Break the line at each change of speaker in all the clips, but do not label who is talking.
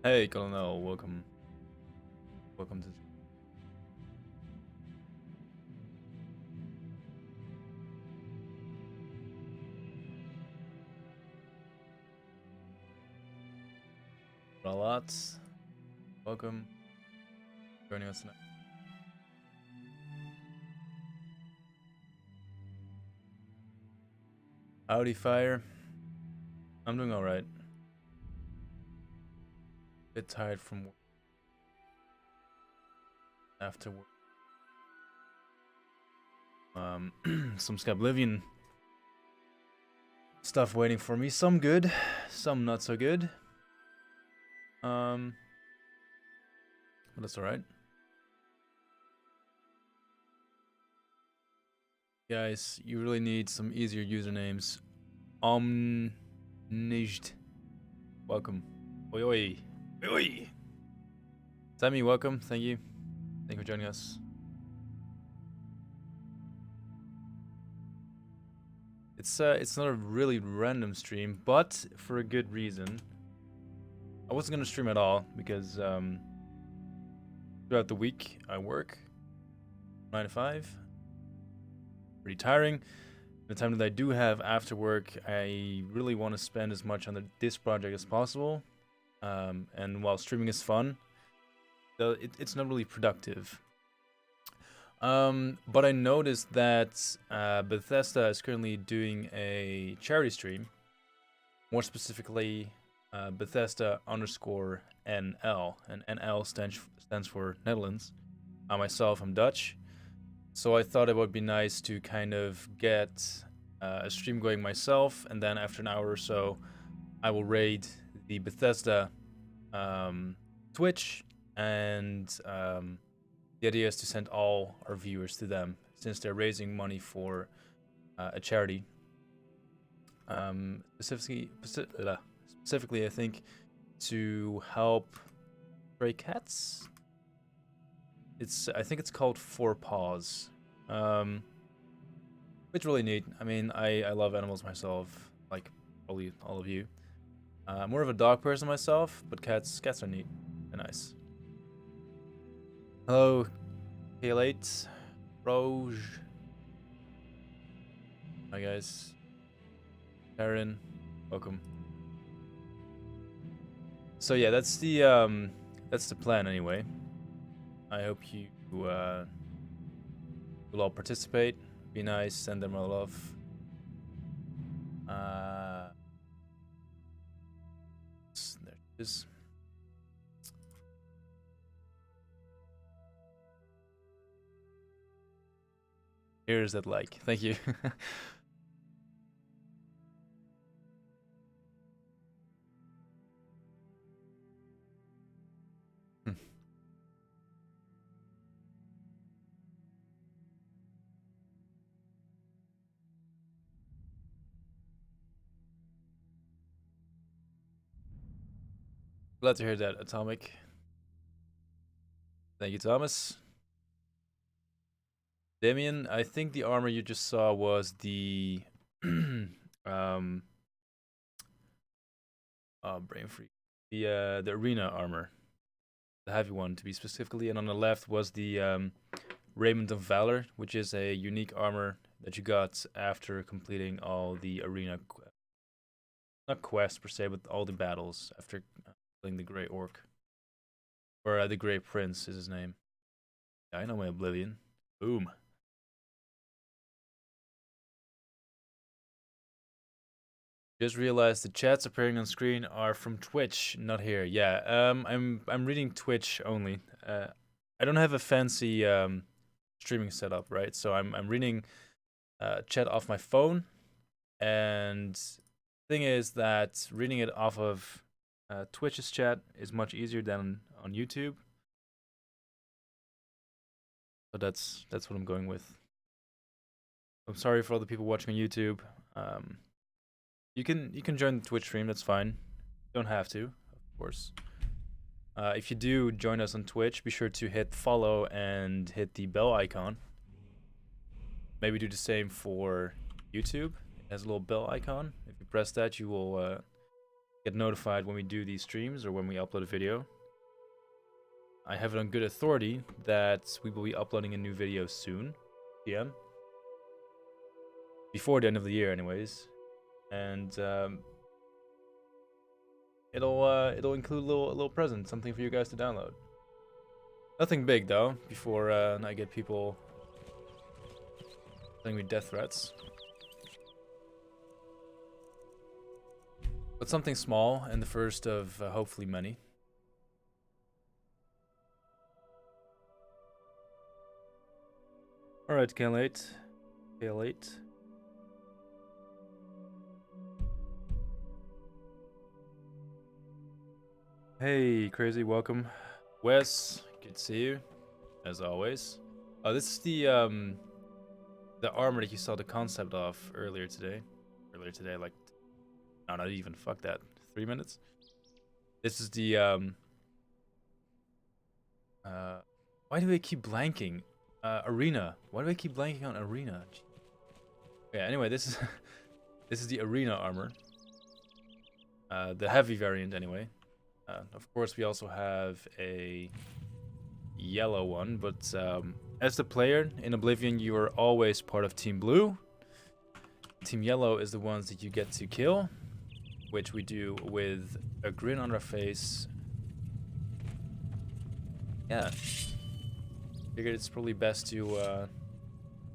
Hey, Colonel, welcome. Welcome to. Lots. Welcome. Joining us tonight. Howdy, Fire. I'm doing alright. Bit tired from work. After work. Some Skyblivion stuff waiting for me. Some good, some not so good. But that's alright. Guys, you really need some easier usernames. Omnijt. Welcome. Oi oi. Oi oi. Sammy, welcome. Thank you. Thank you for joining us. It's not a really random stream, but for a good reason. I wasn't gonna stream at all because throughout the week I work 9 to 5. Pretty tiring. The time that I do have after work, I really want to spend as much on this project as possible. And while streaming is fun, it's not really productive. But I noticed that Bethesda is currently doing a charity stream. More specifically, Bethesda _NL. And NL stands for Netherlands. Myself, I'm Dutch. So I thought it would be nice to kind of get a stream going myself. And then after an hour or so, I will raid the Bethesda Twitch. And the idea is to send all our viewers to them, since they're raising money for a charity. Specifically, I think, to help stray cats. I think it's called Four Paws. It's really neat. I mean, I love animals myself, like probably all of you. More of a dog person myself, but cats are neat and nice. Hello, K8, Roge. Hi guys. Karen, welcome. So yeah, that's the plan anyway. I hope you will all participate. Be nice, send them all love. There it is. Here's that like. Thank you. Glad to hear that, Atomic. Thank you, Thomas. Damien, I think the armor you just saw was the brain freak. The arena armor. The heavy one to be specifically, and on the left was the Raiment of Valor, which is a unique armor that you got after completing all the arena not quests per se, but all the battles after killing the Grey Orc. Or the Grey Prince is his name. Yeah, I know my Oblivion. Boom. Just realized the chats appearing on screen are from Twitch, not here. Yeah, I'm reading Twitch only. I don't have a fancy streaming setup, right? So I'm reading chat off my phone, and the thing is that reading it off of Twitch's chat is much easier than on YouTube. So that's what I'm going with. I'm sorry for all the people watching on YouTube. You can join the Twitch stream. That's fine. You don't have to, of course. If you do join us on Twitch, be sure to hit follow and hit the bell icon. Maybe do the same for YouTube. It has a little bell icon. If you press that, you will get notified when we do these streams or when we upload a video. I have it on good authority that we will be uploading a new video soon, PM. Before the end of the year, anyways. And it'll include a little present, something for you guys to download. Nothing big though, before I get people sending me death threats. But something small and the first of hopefully many. Alright, K8. K8. Hey, Crazy, welcome. Wes, good to see you, as always. Oh, this is the armor that you saw the concept of earlier today. Like, no, not even, fuck that. 3 minutes? This is the, why do I keep blanking? Arena. Why do I keep blanking on Arena? Yeah, anyway, this is, this is the Arena armor. The heavy variant, anyway. Of course, we also have a yellow one, but as the player in Oblivion, you are always part of Team Blue. Team Yellow is the ones that you get to kill, which we do with a grin on our face. Yeah. Figured it's probably best to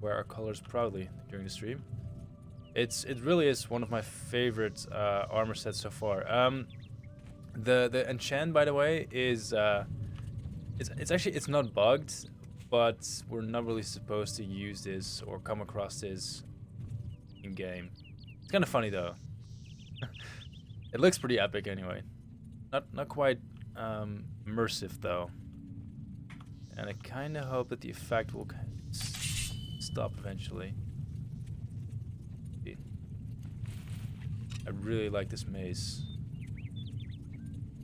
wear our colors proudly during the stream. It really is one of my favorite armor sets so far. The enchant, by the way, is it's not bugged, but we're not really supposed to use this or come across this in game. It's kind of funny though. It looks pretty epic anyway. Not quite immersive though. And I kind of hope that the effect will stop eventually. I really like this mace.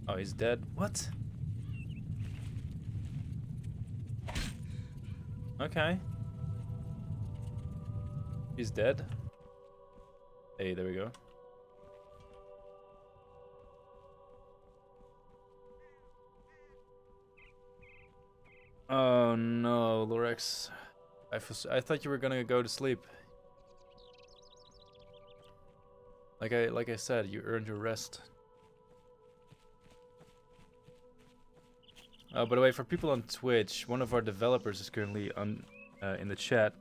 Oh, he's dead. What? Okay. He's dead. Hey, there we go. Oh no, Lorex. I thought you were gonna go to sleep. Like I said, you earned your rest. By the way, for people on Twitch, one of our developers is currently on in the chat.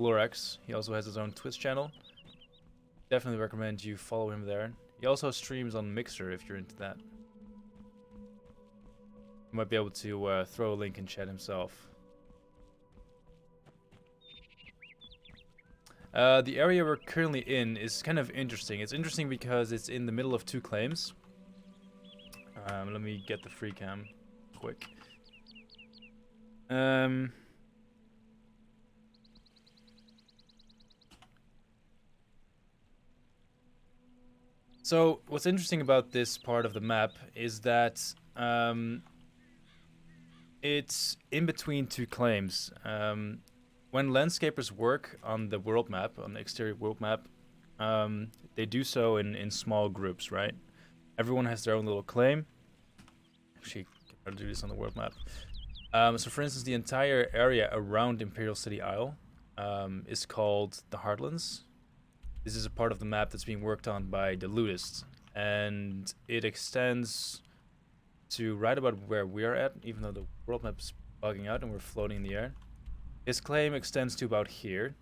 Lorex. He also has his own Twitch channel. Definitely recommend you follow him there. He also streams on Mixer if you're into that. You might be able to throw a link in chat himself. The area we're currently in is kind of interesting. It's interesting because it's in the middle of two claims. Let me get the free cam quick. So what's interesting about this part of the map is that it's in between two claims. When landscapers work on the world map, on the exterior world map, they do so in small groups, right? Everyone has their own little claim. Actually, I'll do this on the world map. So for instance, the entire area around Imperial City Isle is called the Heartlands. This is a part of the map that's being worked on by the Ludists, and it extends to right about where we are at, even though the world map's bugging out and we're floating in the air. His claim extends to about here,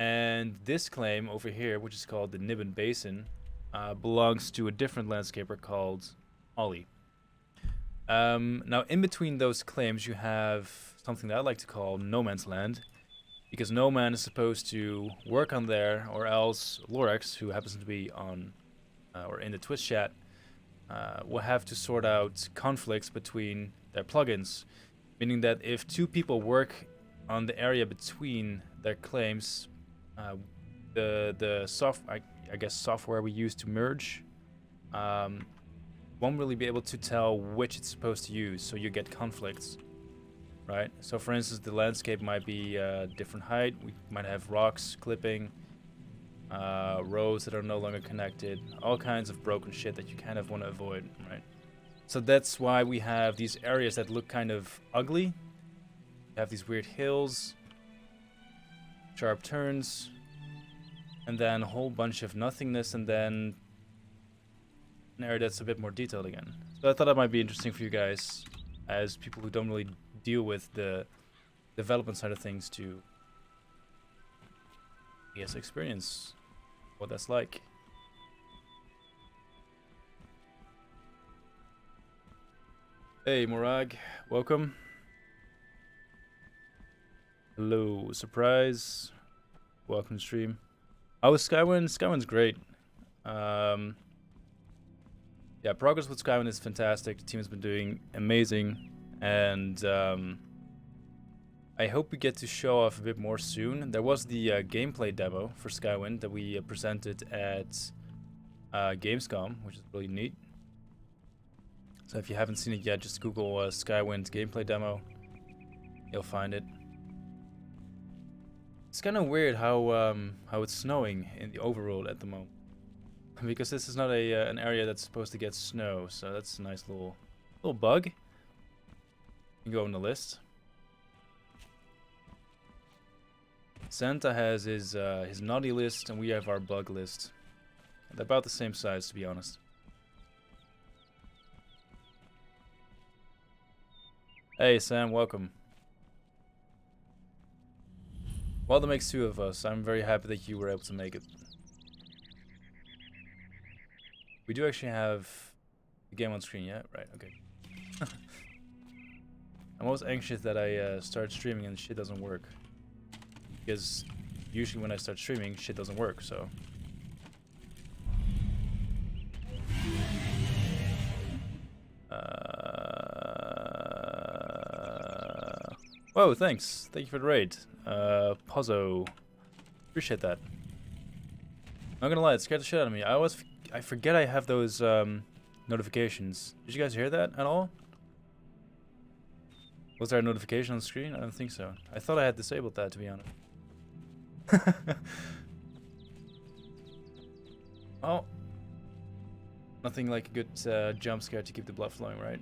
and this claim over here, which is called the Niben Basin, belongs to a different landscaper called Ollie. Now, in between those claims, you have something that I like to call no man's land, because no man is supposed to work on there, or else Lorex, who happens to be on or in the Twitch chat, will have to sort out conflicts between their plugins, meaning that if two people work on the area between their claims, the software we use to merge won't really be able to tell which it's supposed to use, so you get conflicts, right? So for instance, the landscape might be different height, we might have rocks clipping, roads that are no longer connected, all kinds of broken shit that you kind of want to avoid, right? So that's why we have these areas that look kind of ugly. You have these weird hills, sharp turns, and then a whole bunch of nothingness, and then an area that's a bit more detailed again. So I thought that might be interesting for you guys, as people who don't really deal with the development side of things, to, I guess, experience what that's like. Hey Morag, welcome. Hello, surprise. Welcome to stream. How was Skywind? Skywind's great. Yeah, progress with Skywind is fantastic. The team has been doing amazing, and I hope we get to show off a bit more soon. There was the gameplay demo for Skywind that we presented at Gamescom, which is really neat. So if you haven't seen it yet, just Google Skywind gameplay demo. You'll find it. It's kind of weird how it's snowing in the overworld at the moment, because this is not an area that's supposed to get snow. So that's a nice little bug. You can go on the list. Santa has his naughty list, and we have our bug list. They're about the same size, to be honest. Hey Sam, welcome. Well, that makes two of us. I'm very happy that you were able to make it. We do actually have the game on screen, yeah? Right, okay. I'm always anxious that I start streaming and shit doesn't work. Because usually when I start streaming, shit doesn't work, so. Whoa, thanks. Thank you for the raid. Pozzo. Appreciate that. Not gonna lie, it scared the shit out of me. I forget I have those notifications. Did you guys hear that at all? Was there a notification on the screen? I don't think so. I thought I had disabled that, to be honest. Oh. Nothing like a good jump scare to keep the blood flowing, right?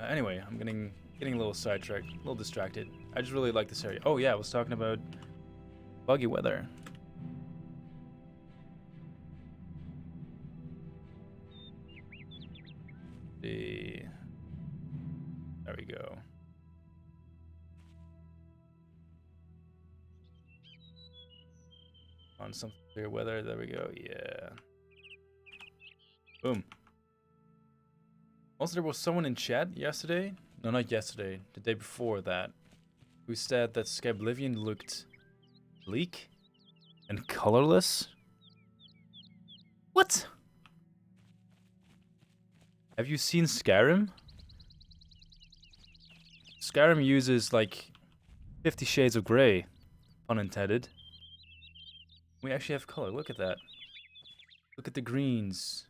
Anyway, I'm getting a little sidetracked, a little distracted. I just really like this area. Oh yeah, I was talking about buggy weather. There we go. On some clear weather, there we go, yeah. Boom. Also, there was someone in chat yesterday, no, not yesterday, the day before that, who said that Skyblivion looked bleak and colorless. What? Have you seen Skyrim? Skyrim uses like 50 shades of gray, unintended. We actually have color. Look at that. Look at the greens.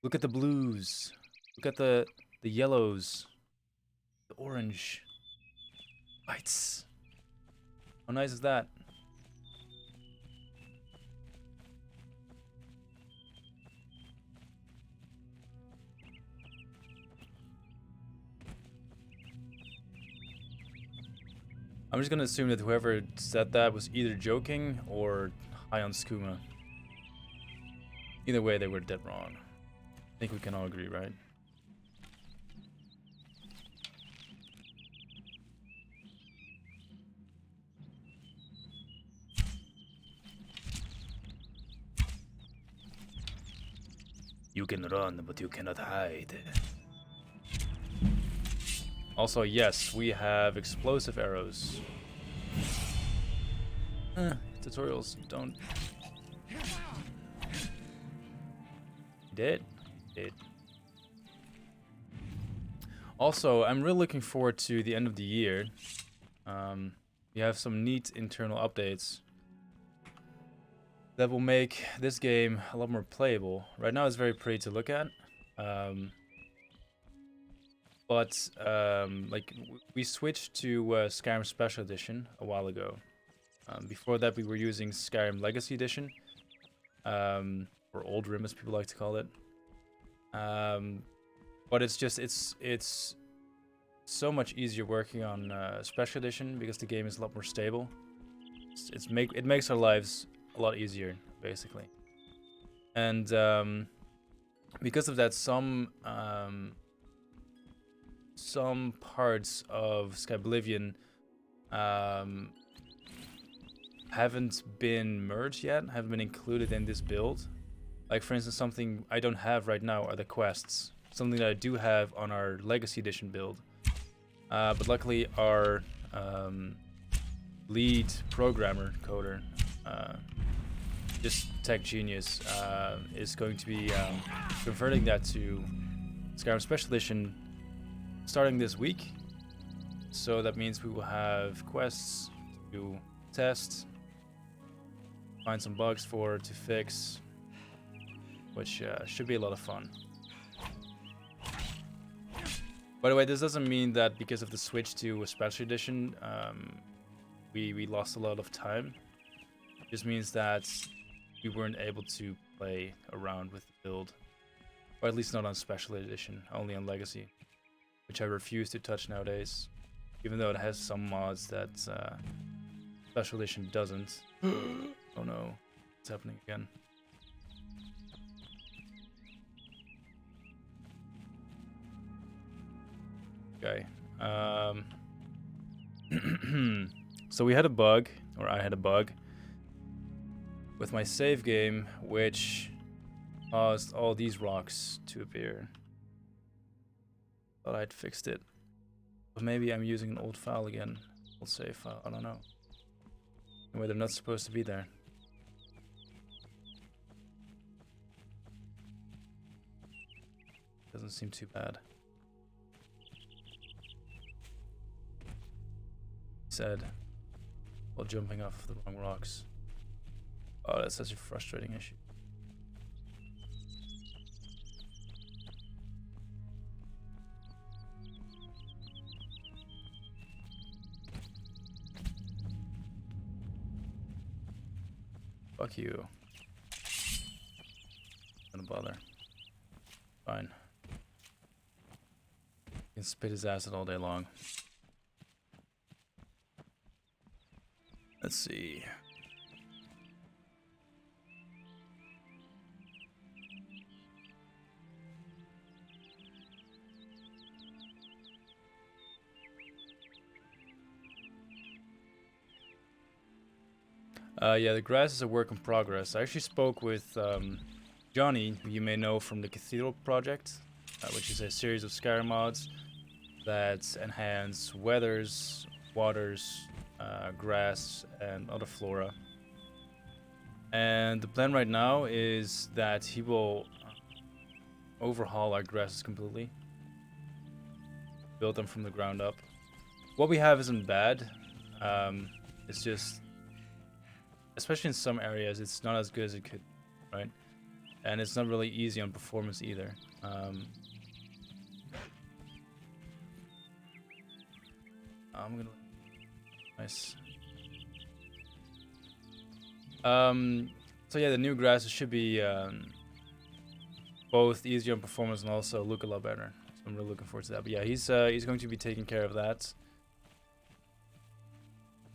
Look at the blues. Look at the yellows. The orange. Whites. How nice is that? I'm just gonna assume that whoever said that was either joking or high on skooma. Either way, they were dead wrong. I think we can all agree, right? You can run, but you cannot hide. Also, yes, we have explosive arrows. Tutorials don't. Did. Also, I'm really looking forward to the end of the year. We have some neat internal updates that will make this game a lot more playable. Right now, it's very pretty to look at. Like we switched to Skyrim Special Edition a while ago, Before that, we were using Skyrim Legacy Edition, or Old Rim as people like to call it. But it's so much easier working on Special Edition because the game is a lot more stable. It makes our lives a lot easier, basically. And because of that, some parts of Skyblivion haven't been merged yet, haven't been included in this build. Like, for instance, something I don't have right now are the quests. Something that I do have on our Legacy Edition build. But luckily our lead programmer, coder, just tech genius, is going to be converting that to Skyrim Special Edition starting this week. So that means we will have quests to test, find some bugs to fix, which should be a lot of fun. By the way, this doesn't mean that because of the switch to a Special Edition, we lost a lot of time. It just means that we weren't able to play around with the build. Or at least not on Special Edition, only on Legacy. Which I refuse to touch nowadays. Even though it has some mods that Special Edition doesn't. Oh no, it's happening again. Okay. So we had a bug, or I had a bug, with my save game, which caused all these rocks to appear. Thought I'd fixed it. But maybe I'm using an old file again. Old save file, I don't know. Anyway, they're not supposed to be there. Doesn't seem too bad. Said while jumping off the wrong rocks. Oh, that's such a frustrating issue. Fuck you. Don't bother. Fine. You can spit his acid all day long. Let's see. Yeah, the grass is a work in progress. I actually spoke with Johnny, who you may know from the Cathedral project, which is a series of Skyrim mods that enhance weathers, waters, grass, and other flora. And the plan right now is that he will overhaul our grasses completely, build them from the ground up. What we have isn't bad. It's just, especially in some areas, it's not as good as it could, right? And it's not really easy on performance either. I'm gonna... Nice. So yeah, the new grasses should be both easier on performance and also look a lot better. So I'm really looking forward to that. But yeah, he's going to be taking care of that.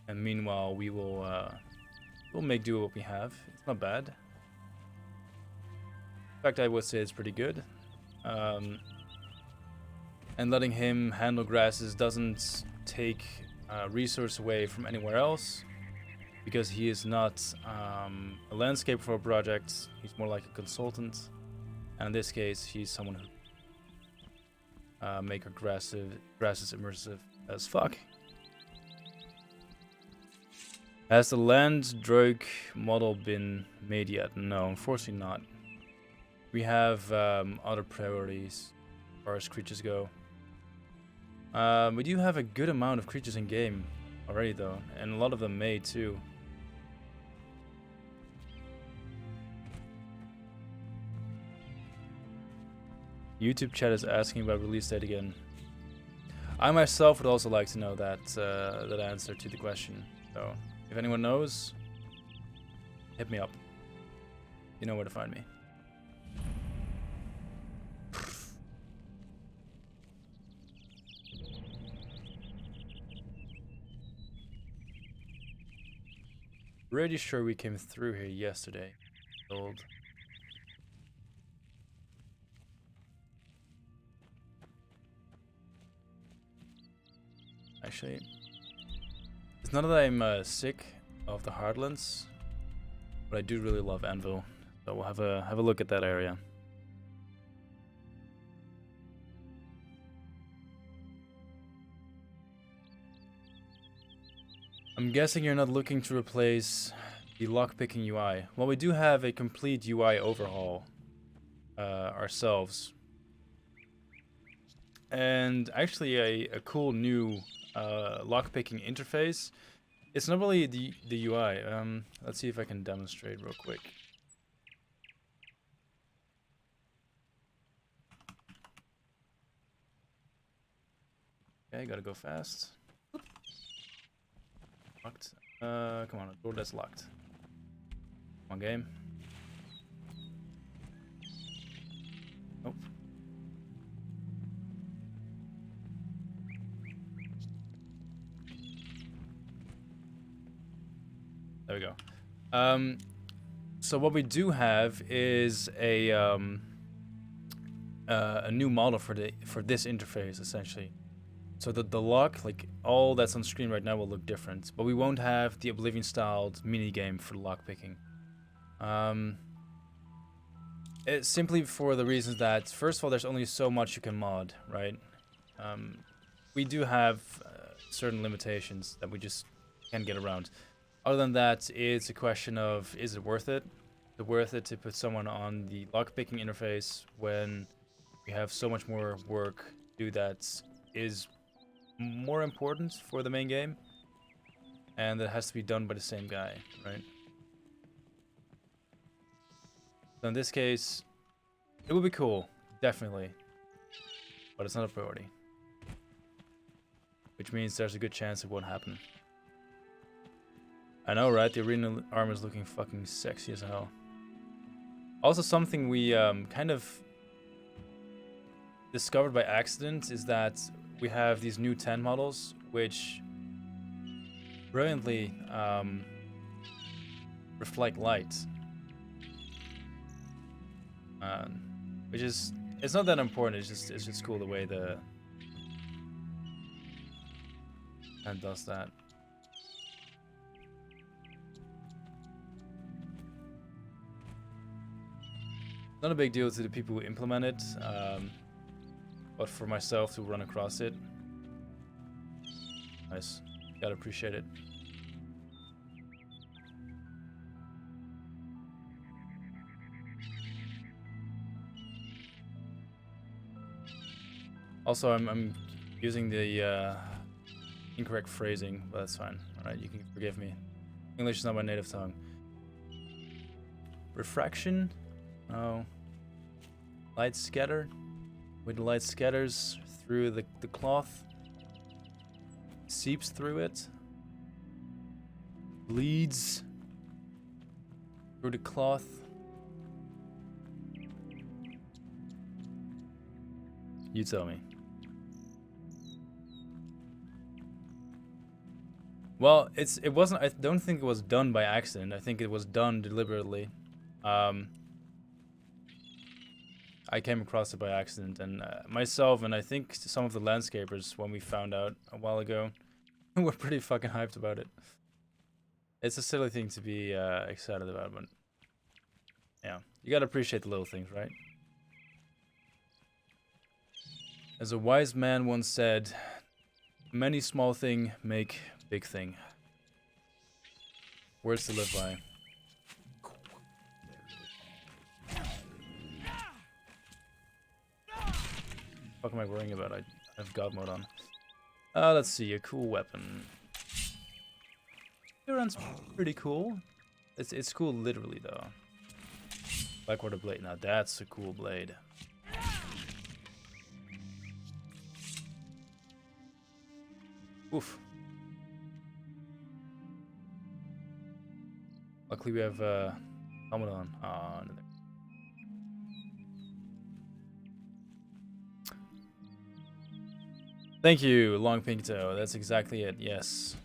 And meanwhile, we'll make do with what we have. It's not bad. In fact, I would say it's pretty good. And letting him handle grasses doesn't take resource away from anywhere else, because he is not a landscaper for a project. He's more like a consultant, and in this case, he's someone who make our grasses immersive as fuck. Has the land drogue model been made yet? No, unfortunately not. We have other priorities as far as creatures go. We do have a good amount of creatures in game already though, and a lot of them made too. YouTube chat is asking about release date again. I myself would also like to know that that answer to the question. So If anyone knows, hit me up. You know where to find me. Pretty sure we came through here yesterday. Old. Actually, it's not that I'm sick of the Heartlands, but I do really love Anvil, so we'll have a look at that area. I'm guessing you're not looking to replace the lockpicking UI. Well, we do have a complete UI overhaul ourselves, and actually a cool new lockpicking interface. It's not really the UI. Let's see if I can demonstrate real quick. Okay, gotta go fast. Locked. Come on, a door that's locked. Come on, game. Nope. There we go. So what we do have is a new model for this interface, essentially. So the lock, like all that's on screen right now, will look different, but we won't have the Oblivion-styled minigame for the lockpicking. It's simply for the reasons that, first of all, there's only so much you can mod, right? We do have certain limitations that we just can't get around. Other than that, it's a question of, is it worth it? Is it worth it to put someone on the lockpicking interface when we have so much more work to do that is more important for the main game, and that has to be done by the same guy, right? So in this case, it would be cool, definitely, but it's not a priority, which means there's a good chance it won't happen. I know, right? The arena armor is looking fucking sexy as hell. Also, something we kind of discovered by accident is that we have these new 10 models, which brilliantly reflect light. Which is, it's not that important, it's just cool the way the and does that. Not a big deal to the people who implement it, but for myself to run across it, nice. Gotta appreciate it. Also, I'm using the incorrect phrasing, but that's fine. Alright, you can forgive me. English is not my native tongue. Refraction? Oh. Light scatter? When the light scatters through the cloth, seeps through it, bleeds through the cloth. You tell me. Well, it wasn't. I don't think it was done by accident. I think it was done deliberately. I came across it by accident, and myself and I think some of the landscapers, when we found out a while ago, were pretty fucking hyped about it. It's a silly thing to be excited about, but yeah, you gotta appreciate the little things, right? As a wise man once said, many small things make big thing. Words to live by. What am I worrying about? I have God mode on. Let's see, a cool weapon. It pretty cool. It's cool literally though. Blackwater blade. Now that's a cool blade. Oof. Luckily we have helmet on. Oh, no. Thank you, Long Pink Toe. That's exactly it, yes.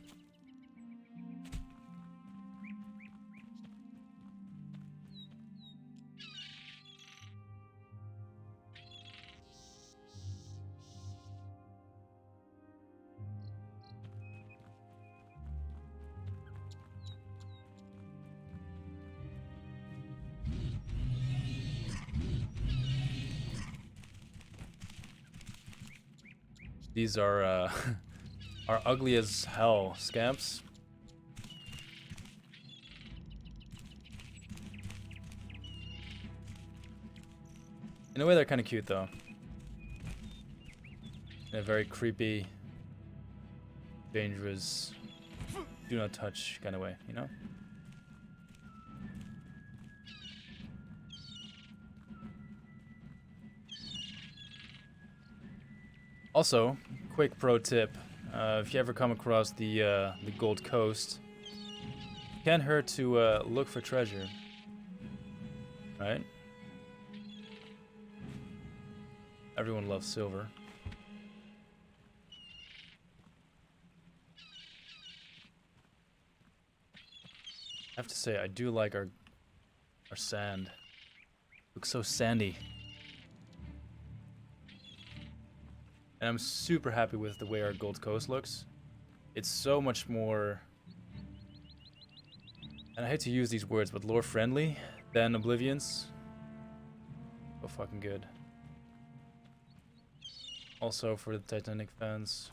These are are ugly as hell scamps. In a way, they're kind of cute though. In a very creepy, dangerous, do not touch kind of way, you know? Also, quick pro tip: if you ever come across the Gold Coast, it can't hurt to look for treasure, right? Everyone loves silver. I have to say, I do like our sand. Looks so sandy. And I'm super happy with the way our Gold Coast looks. It's so much more, and I hate to use these words, but lore friendly than Oblivion's. So fucking good. Also for the Titanic fans.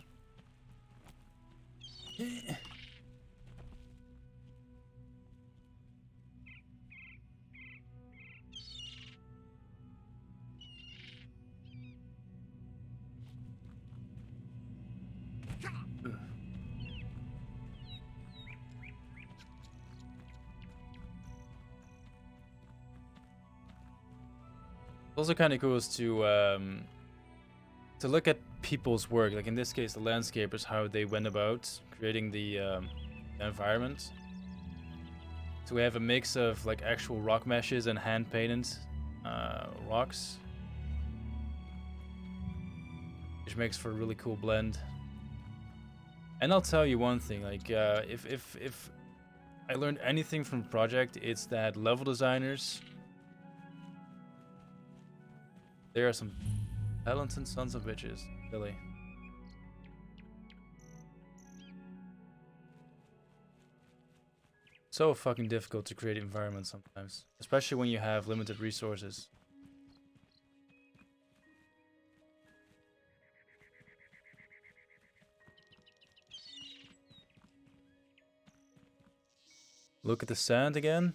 Also kind of cool is to look at people's work, like in this case the landscapers, how they went about creating the environment. So we have a mix of like actual rock meshes and hand painted rocks, which makes for a really cool blend. And I'll tell you one thing, like if I learned anything from the project, it's that level designers, there are some talented sons of bitches, really. So fucking difficult to create environments sometimes, especially when you have limited resources. Look at the sand again.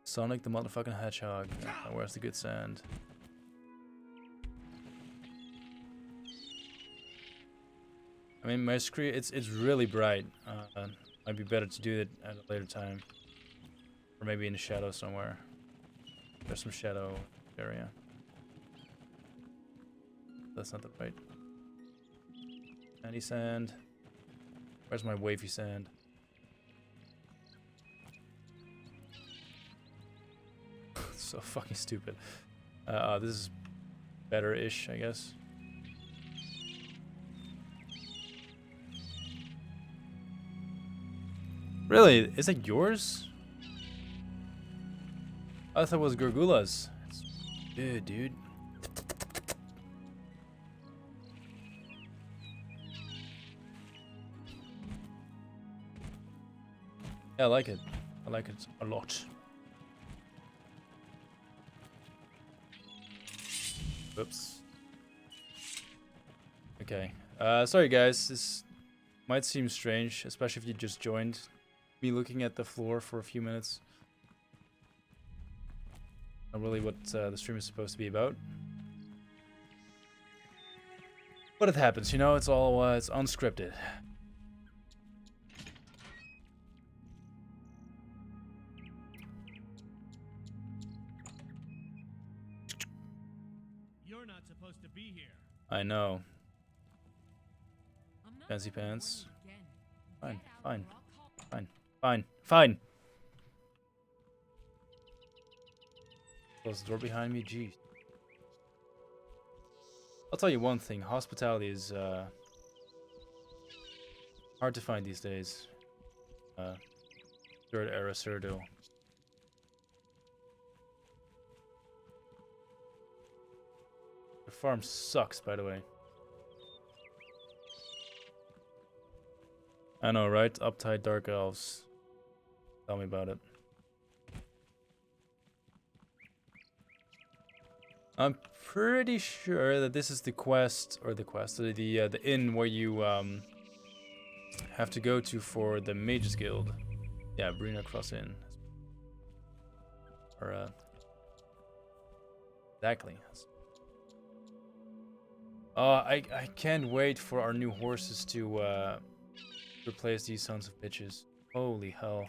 Sonic the motherfucking Hedgehog. Where's the good sand? I mean, my screen, it's really bright. Might be better to do it at a later time. Or maybe in the shadow somewhere. There's some shadow area. That's not the right. Sandy sand. Where's my wavy sand? So fucking stupid. This is better-ish, I guess. Really? Is that yours? I thought it was Gurgula's. It's good, dude. Yeah, I like it. I like it a lot. Oops. Okay. Sorry guys, this might seem strange, especially if you just joined. Me looking at the floor for a few minutes. Not really what the stream is supposed to be about. But it happens, you know, it's all, it's unscripted.
You're not supposed to be here.
I know. Fancy pants. Fine. Fine. Fine. Fine. Fine. Close the door behind me. Jeez. I'll tell you one thing. Hospitality is hard to find these days. Third era Cyrodiil. The farm sucks, by the way. I know, right? Uptight dark elves. Tell me about it. I'm pretty sure that this is the quest, or the inn where you have to go to for the Mages Guild. Yeah, Brina Cross Inn. Or exactly. I can't wait for our new horses to replace these sons of bitches. Holy hell.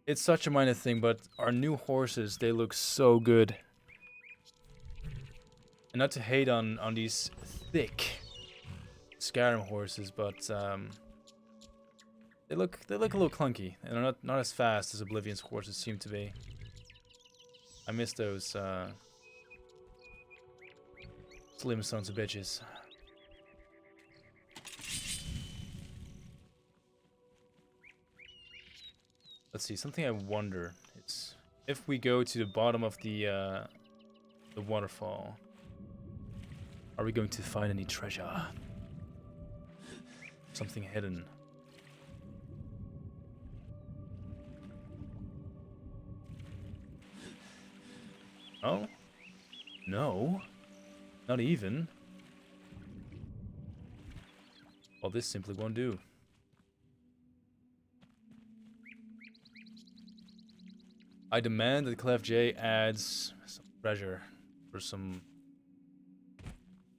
It's such a minor thing, but our new horses, they look so good. And not to hate on these thick Skyrim horses, but they look a little clunky, and they're not as fast as Oblivion's horses seem to be. I miss those slim sons of bitches. Let's see, something I wonder. It's if we go to the bottom of the waterfall, are we going to find any treasure? Something hidden. Oh? No. Not even. Well, this simply won't do. I demand that Clef J adds some treasure or some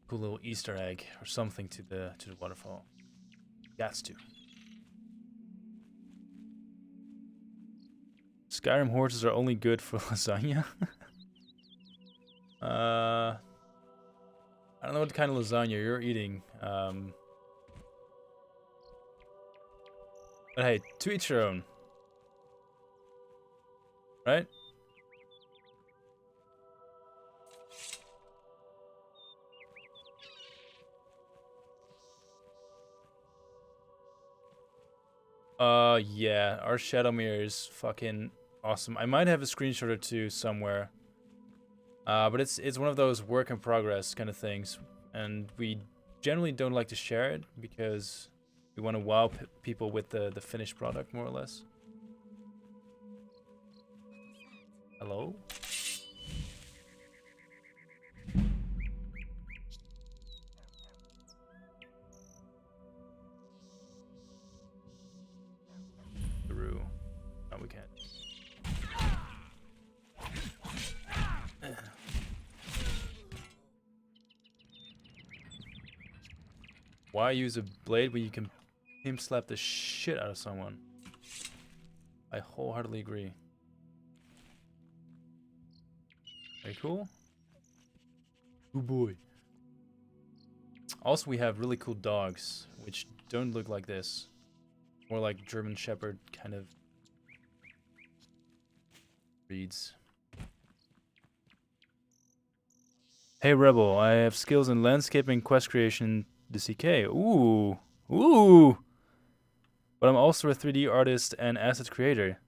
cool little Easter egg or something to the waterfall. Gats to. Skyrim horses are only good for lasagna. I don't know what kind of lasagna you're eating. But hey, to each their own. Right? Yeah, our shadow mirror is fucking awesome. I might have a screenshot or two somewhere. But it's one of those work in progress kind of things, and we generally don't like to share it because we want to wow people with the finished product, more or less. Hello? Through. No, we can't. Why use a blade when you can pimp slap the shit out of someone? I wholeheartedly agree. Very cool. Good boy. Also, we have really cool dogs, which don't look like this. More like German Shepherd kind of breeds. Hey Rebel, I have skills in landscaping, quest creation, the CK. Ooh. Ooh! But I'm also a 3D artist and asset creator.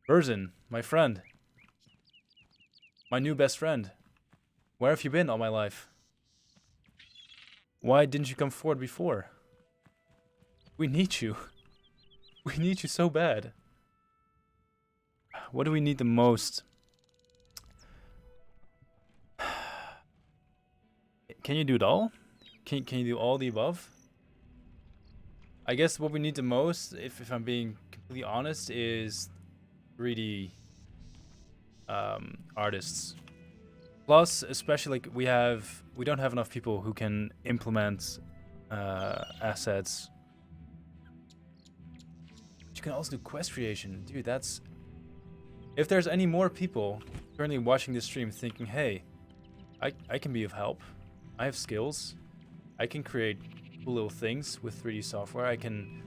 Berzin, my friend. My new best friend. Where have you been all my life? Why didn't you come forward before? We need you. We need you so bad. What do we need the most? Can you do it all? Can you do all the above? I guess what we need the most, if I'm being completely honest, is 3D artists. Plus, especially like we don't have enough people who can implement assets. But you can also do quest creation, dude. That's if there's any more people currently watching this stream thinking, hey, I can be of help. I have skills. I can create cool little things with 3D software. I can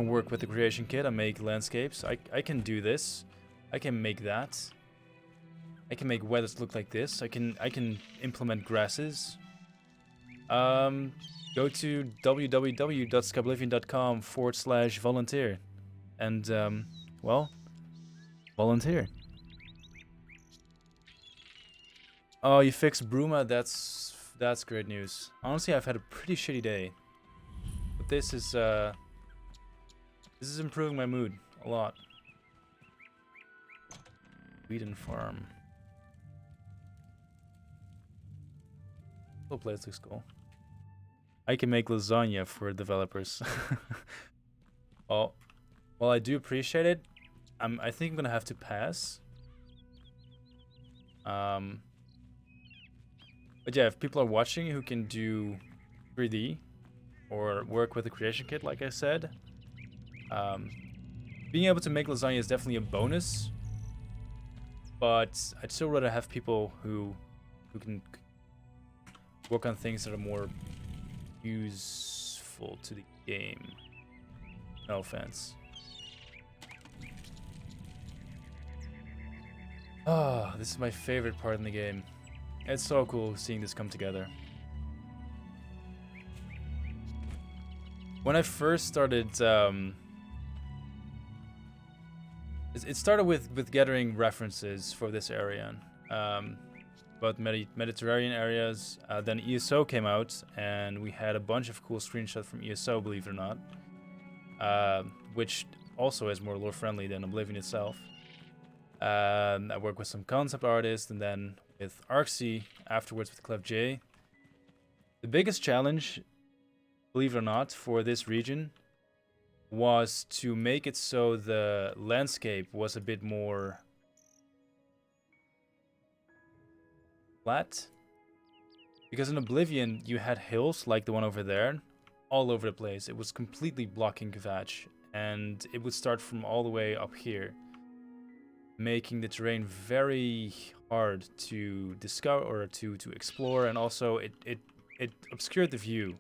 work with the creation kit and make landscapes. I can do this. I can make that. I can make weathers look like this. I can implement grasses. Go to www.skyblivion.com/volunteer and well, volunteer. Oh, you fixed Bruma. That's great news. Honestly, I've had a pretty shitty day, but this is improving my mood a lot. Wheaton Farm. The place looks cool. I can make lasagna for developers. Well, I do appreciate it. I think I'm gonna have to pass. But yeah, if people are watching who can do 3D or work with the creation kit, like I said, being able to make lasagna is definitely a bonus. But I'd still rather have people who can work on things that are more useful to the game. No offense. Ah, this is my favorite part in the game. It's so cool seeing this come together. When I first started, it started with gathering references for this area, about Mediterranean areas. Then ESO came out, and we had a bunch of cool screenshots from ESO, believe it or not, which also is more lore friendly than Oblivion itself. I worked with some concept artists, and then with Arxie, afterwards with Clef J. The biggest challenge, believe it or not, for this region was to make it so the landscape was a bit more flat. Because in Oblivion, you had hills like the one over there, all over the place. It was completely blocking Kvatch, and it would start from all the way up here, making the terrain very hard to discover or to explore, and also it obscured the view,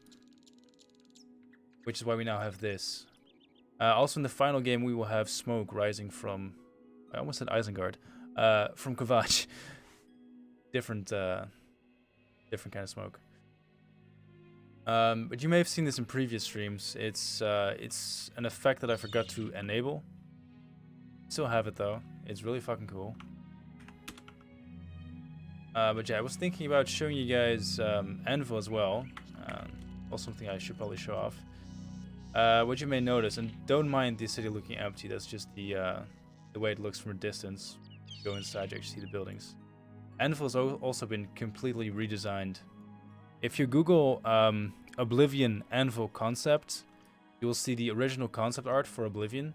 which is why we now have this. Also in the final game we will have smoke rising from, I almost said Isengard, from Kvatch. different kind of smoke. But you may have seen this in previous streams. It's an effect that I forgot to enable. Still have it though. It's really fucking cool. But yeah, I was thinking about showing you guys Anvil as well. Also something I should probably show off. What you may notice, and don't mind the city looking empty, that's just the way it looks from a distance. Go inside, you actually see the buildings. Anvil's also been completely redesigned. If you Google Oblivion Anvil concept, you will see the original concept art for Oblivion,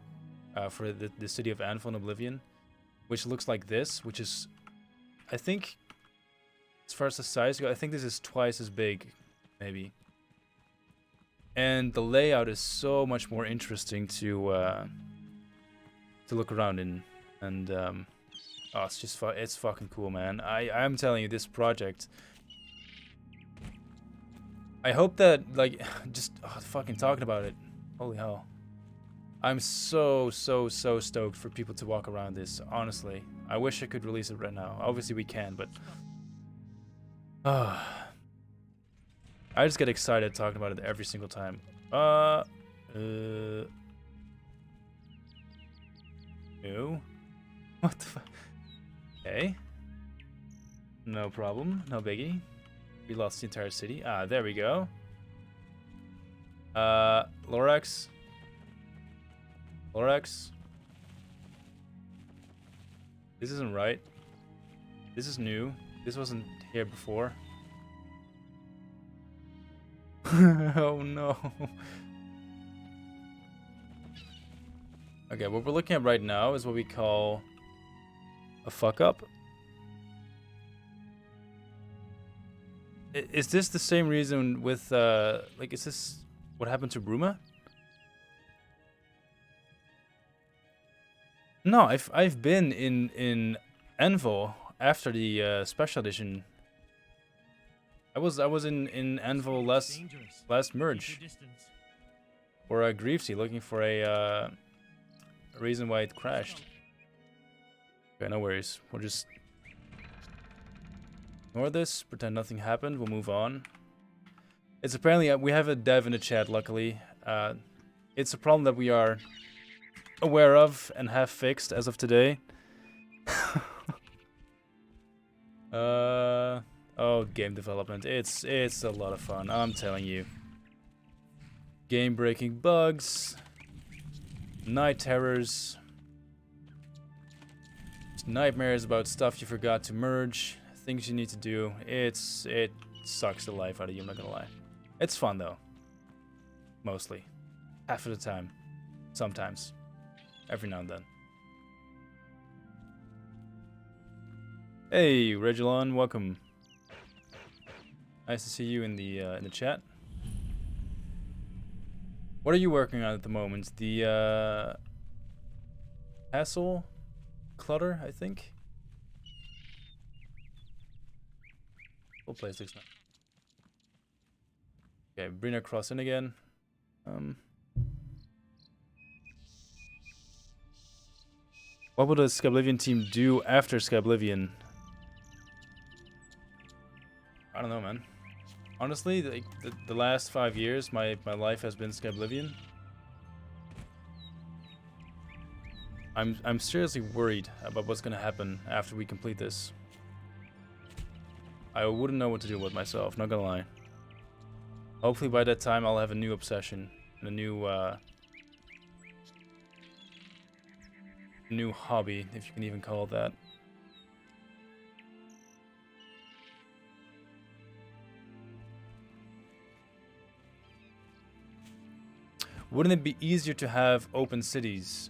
for the city of Anvil in Oblivion, which looks like this, which is, I think, as far as the size goes, I think this is twice as big, maybe. And the layout is so much more interesting to look around in, and oh, it's just it's fucking cool, man. I'm telling you, this project. I hope that, like, just fucking talking about it. Holy hell. I'm so stoked for people to walk around this, honestly. I wish I could release it right now. Obviously we can, but I just get excited talking about it every single time. No. What the fuck? Okay. No problem, no biggie. We lost the entire city. Ah, there we go. Lorax. Lorax. This isn't right. This is new. This wasn't here before. Oh no. Okay, what we're looking at right now is what we call a fuck up. Is this the same reason with like, is this what happened to Bruma? No, I've been in Anvil after the special edition I was in Anvil last merge. Or a Griefsea, looking for a reason why it crashed. Okay, no worries. We'll just ignore this, pretend nothing happened, we'll move on. It's apparently, we have a dev in the chat, luckily. It's a problem that we are aware of and have fixed as of today. Oh, game development. It's a lot of fun, I'm telling you. Game-breaking bugs, night terrors, nightmares about stuff you forgot to merge, things you need to do. It sucks the life out of you, I'm not gonna lie. It's fun though. Mostly. Half of the time. Sometimes. Every now and then. Hey, Regilon, welcome. Nice to see you in the chat. What are you working on at the moment? The castle clutter, I think. Full place looks nice. Okay, bring her cross in again. What will the Skyblivion team do after Skyblivion? I don't know, man. Honestly, the last 5 years, my life has been Skyblivion. I'm seriously worried about what's gonna happen after we complete this. I wouldn't know what to do with myself, not gonna lie. Hopefully by that time I'll have a new obsession and a new hobby, if you can even call it that. Wouldn't it be easier to have open cities?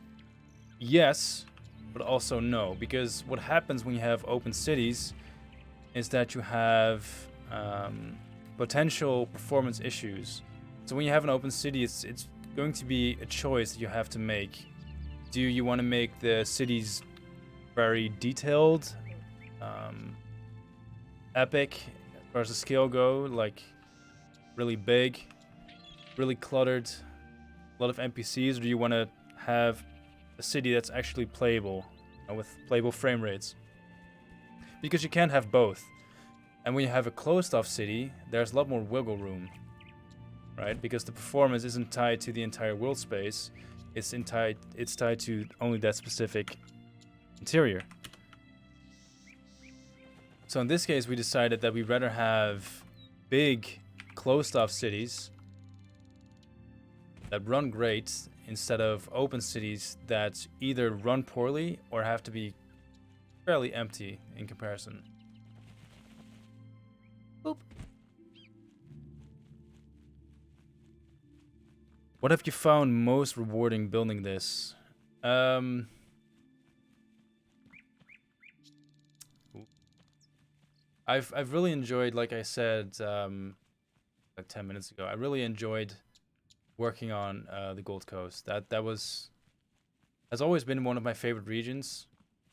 Yes, but also no, because what happens when you have open cities is that you have potential performance issues. So when you have an open city, it's going to be a choice that you have to make. Do you want to make the cities very detailed, epic as far as the scale go, like really big, really cluttered, a lot of NPCs, or do you want to have a city that's actually playable, with playable frame rates? Because you can't have both. And when you have a closed-off city, there's a lot more wiggle room, right? Because the performance isn't tied to the entire world space. It's tied to only that specific interior. So in this case, we decided that we'd rather have big, closed-off cities that run great instead of open cities that either run poorly or have to be fairly empty in comparison. Boop. What have you found most rewarding building this? I've really enjoyed, like I said, like 10 minutes ago, I really enjoyed working on the Gold Coast. That has always been one of my favorite regions,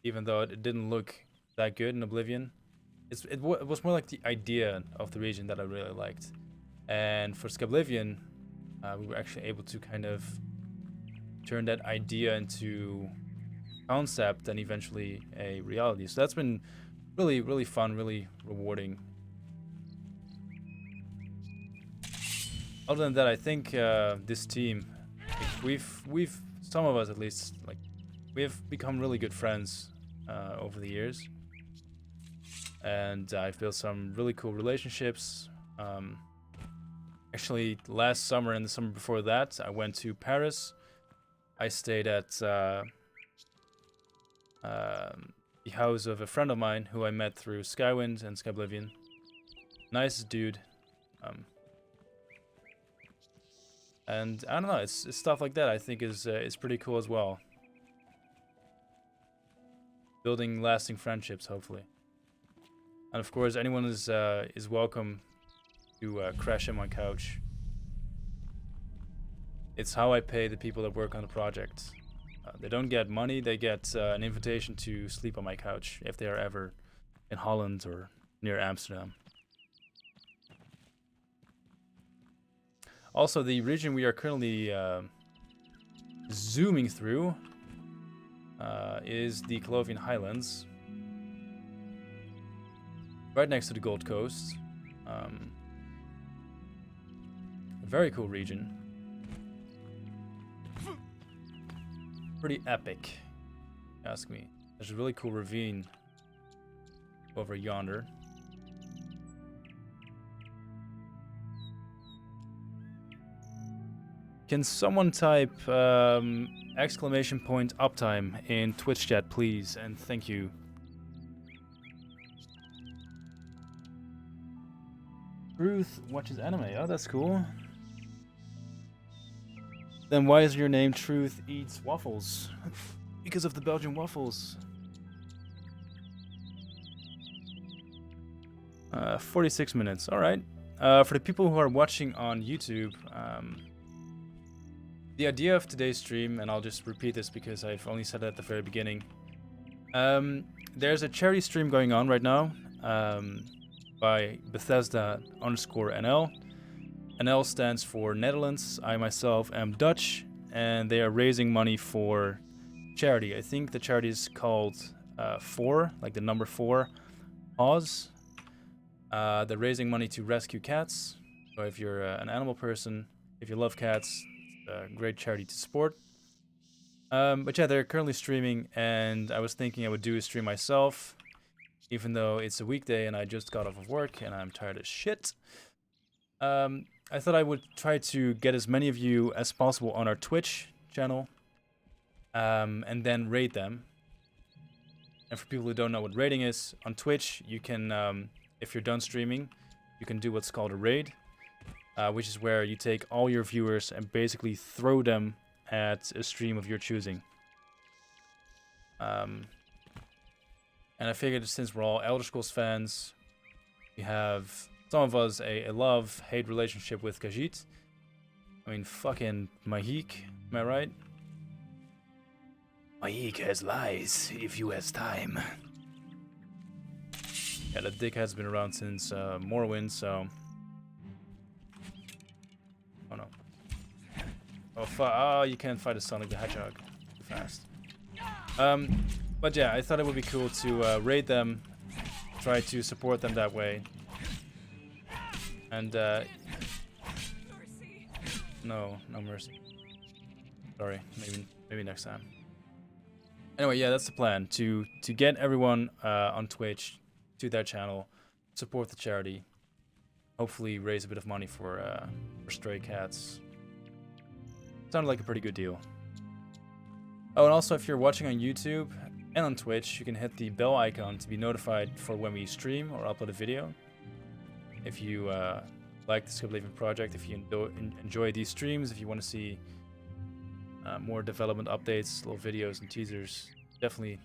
even though it didn't look that good in Oblivion. It was more like the idea of the region that I really liked. And for Skyblivion, we were actually able to kind of turn that idea into concept and eventually a reality. So that's been really, really fun, really rewarding. Other than that, I think this team, we've some of us at least, like, we have become really good friends over the years, and I've built some really cool relationships. Actually, last summer and the summer before that, I went to Paris. I stayed at the house of a friend of mine who I met through Skywind and Skyblivion. Nice dude. And I don't know, it's stuff like that I think is pretty cool as well. Building lasting friendships, hopefully. And of course, anyone is welcome to crash in my couch. It's how I pay the people that work on the project. They don't get money, they get an invitation to sleep on my couch if they are ever in Holland or near Amsterdam. Also, the region we are currently zooming through is the Colovian Highlands, right next to the Gold Coast. Very cool region. Pretty epic, if you ask me. There's a really cool ravine over yonder. Can someone type exclamation point uptime in Twitch chat, please? And thank you. Ruth watches anime. Oh, that's cool. Then why is your name Truth Eats Waffles? Because of the Belgian waffles. 46 minutes. All right. For the people who are watching on YouTube, the idea of today's stream, and I'll just repeat this because I've only said it at the very beginning. There's a charity stream going on right now by Bethesda_NL. NL stands for Netherlands. I myself am Dutch, and they are raising money for charity. I think the charity is called 4, like the number 4, Oz. They're raising money to rescue cats. So if you're an animal person, if you love cats, it's a great charity to support. But yeah, they're currently streaming, and I was thinking I would do a stream myself, even though it's a weekday and I just got off of work and I'm tired as shit. I thought I would try to get as many of you as possible on our Twitch channel, and then raid them. And for people who don't know what raiding is, on Twitch, you can, if you're done streaming, you can do what's called a raid, which is where you take all your viewers and basically throw them at a stream of your choosing. And I figured since we're all Elder Scrolls fans, we have some of us a love-hate relationship with Khajiit. I mean, fucking Mahik, am I right? Mahik has lies if you has time. Yeah, that dickhead's been around since Morrowind, so... Oh no. Oh, you can't fight a Sonic the Hedgehog too fast. But yeah, I thought it would be cool to raid them, try to support them that way. And no mercy. Sorry, maybe next time. Anyway, yeah, that's the plan, to get everyone on Twitch to their channel, support the charity, hopefully raise a bit of money for stray cats. Sounded like a pretty good deal. Oh, and also if you're watching on YouTube and on Twitch, you can hit the bell icon to be notified for when we stream or upload a video. If you like the Skyblivion project, if you enjoy these streams, if you want to see more development updates, little videos and teasers, definitely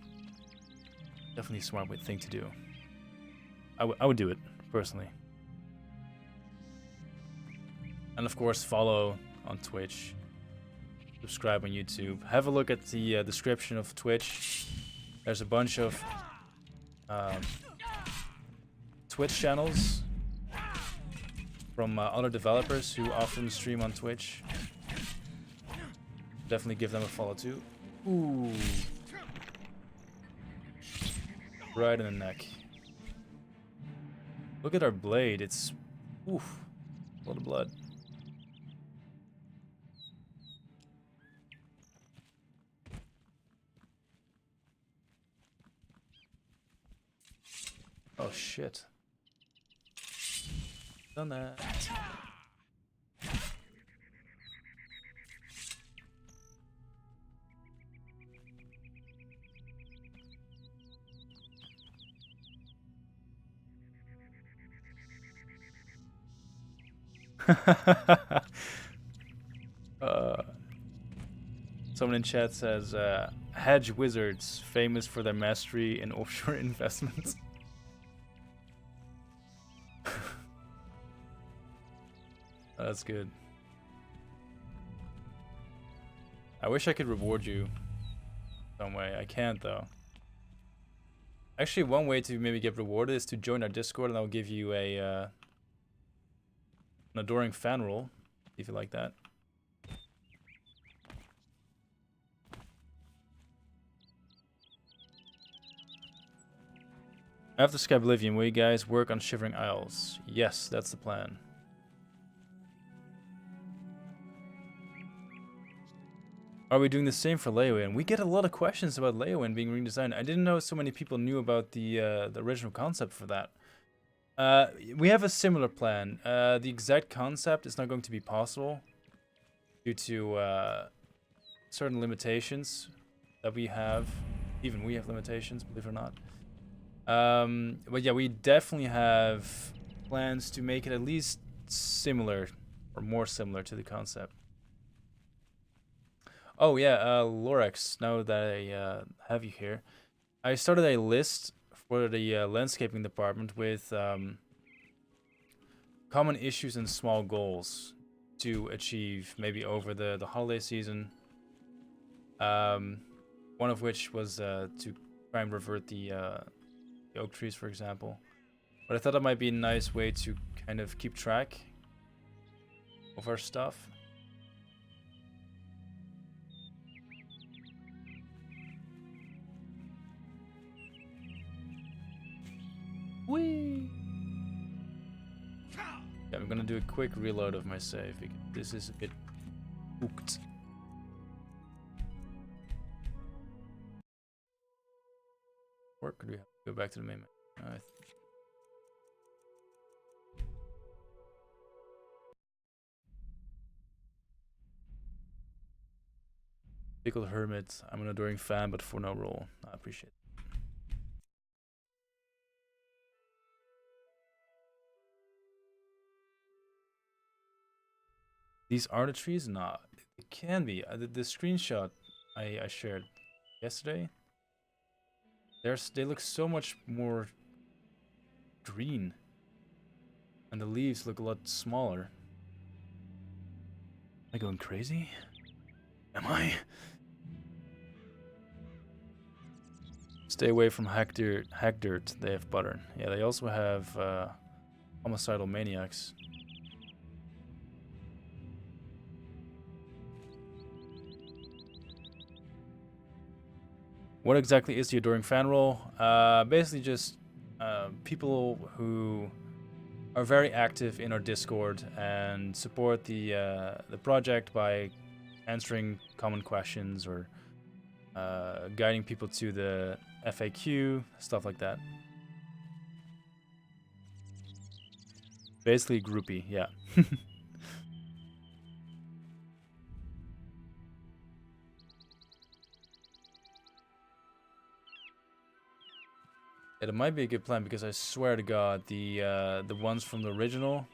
a smart thing to do. I would do it, personally. And of course, follow on Twitch, subscribe on YouTube. Have a look at the description of Twitch. There's a bunch of Twitch channels from other developers who often stream on Twitch. Definitely give them a follow too. Ooh. Right in the neck. Look at our blade, it's... Oof. A lot of blood. Oh shit. Done that. Someone in chat says, hedge wizards, famous for their mastery in offshore investments. That's good. I wish I could reward you some way. I can't though. Actually, one way to maybe get rewarded is to join our Discord, and I'll give you a an adoring fan roll. if you like that. After Skyblivion, will you guys work on Shivering Isles? Yes, that's the plan. Are we doing the same for Leowind? We get a lot of questions about Leowind being redesigned. I didn't know so many people knew about the original concept for that. We have a similar plan. The exact concept is not going to be possible due to certain limitations that we have. Even we have limitations, believe it or not. But yeah, we definitely have plans to make it at least similar or more similar to the concept. Oh yeah, Lorex, now that I have you here, I started a list for the landscaping department with common issues and small goals to achieve maybe over the holiday season. One of which was to try and revert the oak trees, for example. But I thought that might be a nice way to kind of keep track of our stuff. Whee! Yeah, I'm gonna do a quick reload of my save because this is a bit hooked. Or could we have to go back to the main menu? Pickled Hermit, I'm an adoring fan, but for no role. I appreciate it. These are the trees? Nah, it can be. The screenshot I shared yesterday, they look so much more green. And the leaves look a lot smaller. Am I going crazy? Am I? Stay away from hack dirt, they have butter. Yeah, they also have homicidal maniacs. What exactly is the adoring fan role? Basically just people who are very active in our Discord and support the project by answering common questions or guiding people to the FAQ, stuff like that. Basically groupie, yeah. It might be a good plan because I swear to God, the ones from the original,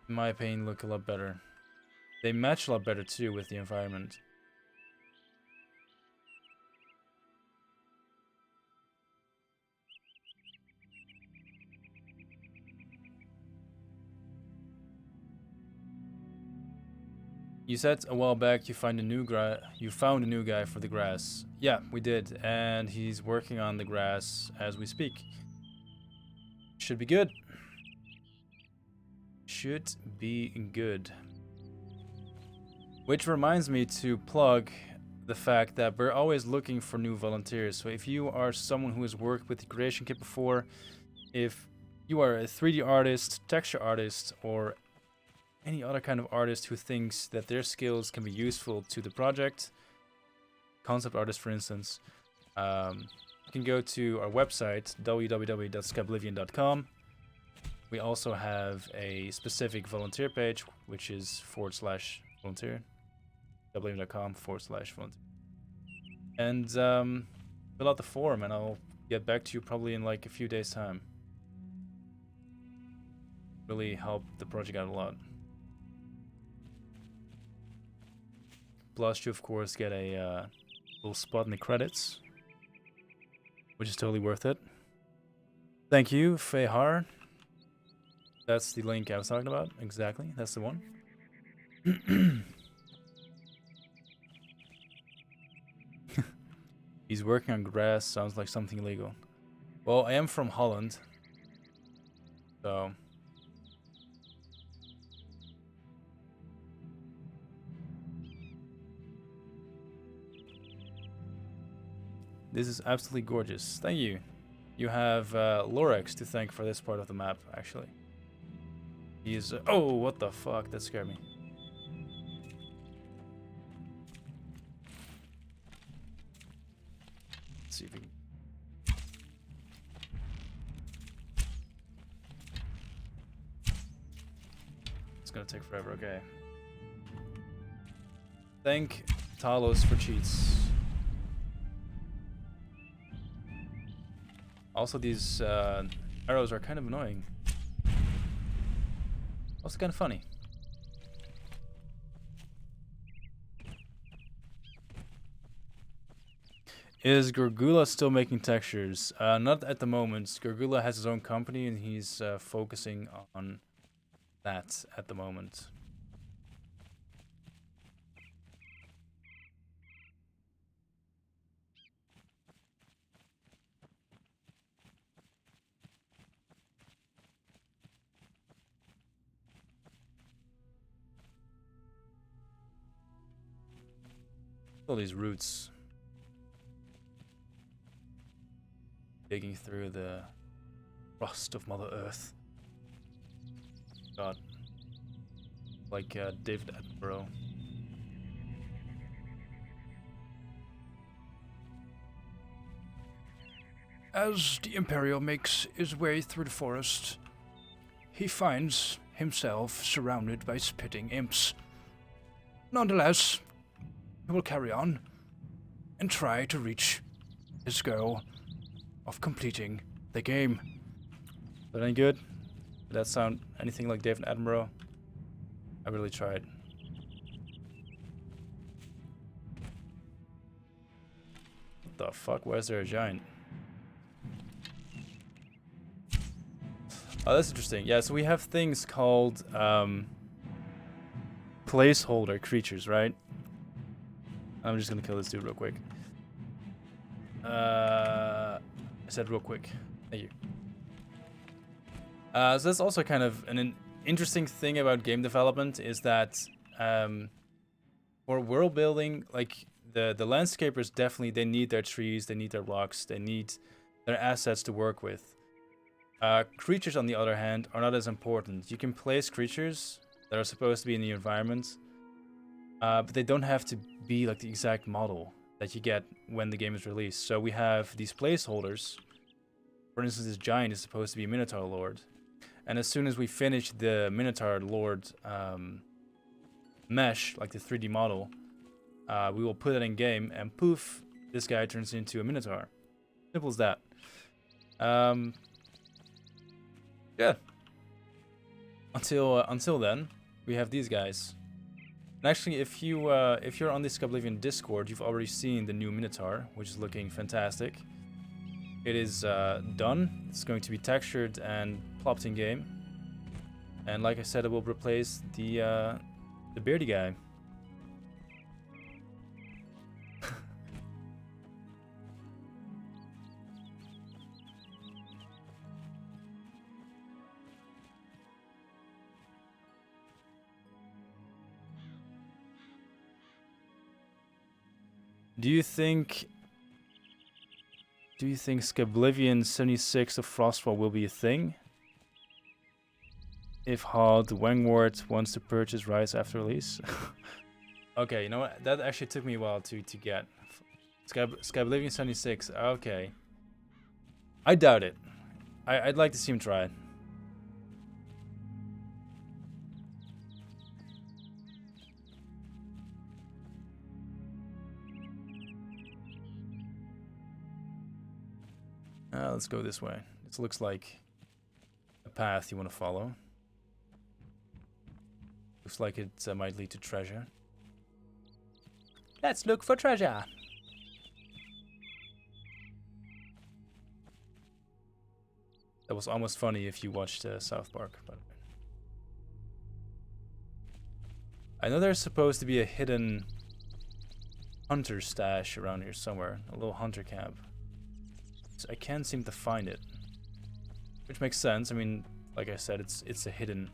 in my opinion, look a lot better. They match a lot better too with the environment. You said a while back you found a new guy for the grass. Yeah, we did, and he's working on the grass as we speak. Should be good. Should be good. Which reminds me to plug the fact that we're always looking for new volunteers. So if you are someone who has worked with the creation kit before, if you are a 3D artist, texture artist, or any other kind of artist who thinks that their skills can be useful to the project, concept artist for instance, you can go to our website www.skyblivion.com. We also have a specific volunteer page, which is /volunteer, skyblivion.com/volunteer. And fill out the form and I'll get back to you probably in like a few days time. Really help the project out a lot. Plus, you of course get a little spot in the credits, which is totally worth it. Thank you, Fehar. That's the link I was talking about. Exactly, that's the one. He's working on grass. Sounds like something illegal. Well, I am from Holland, so This is absolutely gorgeous. Thank you. You have Lorex to thank for this part of the map, actually. He is... oh, what the fuck? That scared me. Let's see if we can... It's gonna take forever, okay. Thank Talos for cheats. Also, these arrows are kind of annoying. Also kind of funny. Is Gorgula still making textures? Not at the moment. Gorgula has his own company and he's focusing on that at the moment. All these roots digging through the rust of Mother Earth. God, like David Attenborough.
As the Imperial makes his way through the forest, he finds himself surrounded by spitting imps. Nonetheless, he will carry on and try to reach his goal of completing the game.
That any good? Did that sound anything like David Attenborough? I really tried. What the fuck? Why is there a giant? Oh, that's interesting. Yeah, so we have things called placeholder creatures, right? I'm just gonna kill this dude real quick. I said real quick. Thank you. So that's also kind of an interesting thing about game development is that for world building, like the landscapers definitely, they need their trees, they need their rocks, they need their assets to work with. Creatures, on the other hand, are not as important. You can place creatures that are supposed to be in the environment, but they don't have to be like the exact model that you get when the game is released. So we have these placeholders. For instance, this giant is supposed to be a Minotaur Lord. And as soon as we finish the Minotaur Lord mesh, like the 3D model, we will put it in game, and poof, this guy turns into a Minotaur. Simple as that. Yeah. Until then, we have these guys. And actually, if you're on the Skyblivion Discord, you've already seen the new Minotaur, which is looking fantastic. It is done. It's going to be textured and plopped in game. And like I said, it will replace the beardy guy. Do you think Skyblivion 76 of Frostfall will be a thing? If Hod Wangward wants to purchase rights after release? Okay, you know what? That actually took me a while to get. Skyblivion 76, okay. I doubt it. I'd like to see him try it. Let's go this way. This looks like a path you want to follow. Looks like it might lead to treasure. Let's look for treasure! That was almost funny if you watched South Park. But I know there's supposed to be a hidden hunter stash around here somewhere. A little hunter camp. I can't seem to find it, which makes sense. I mean, like I said, it's a hidden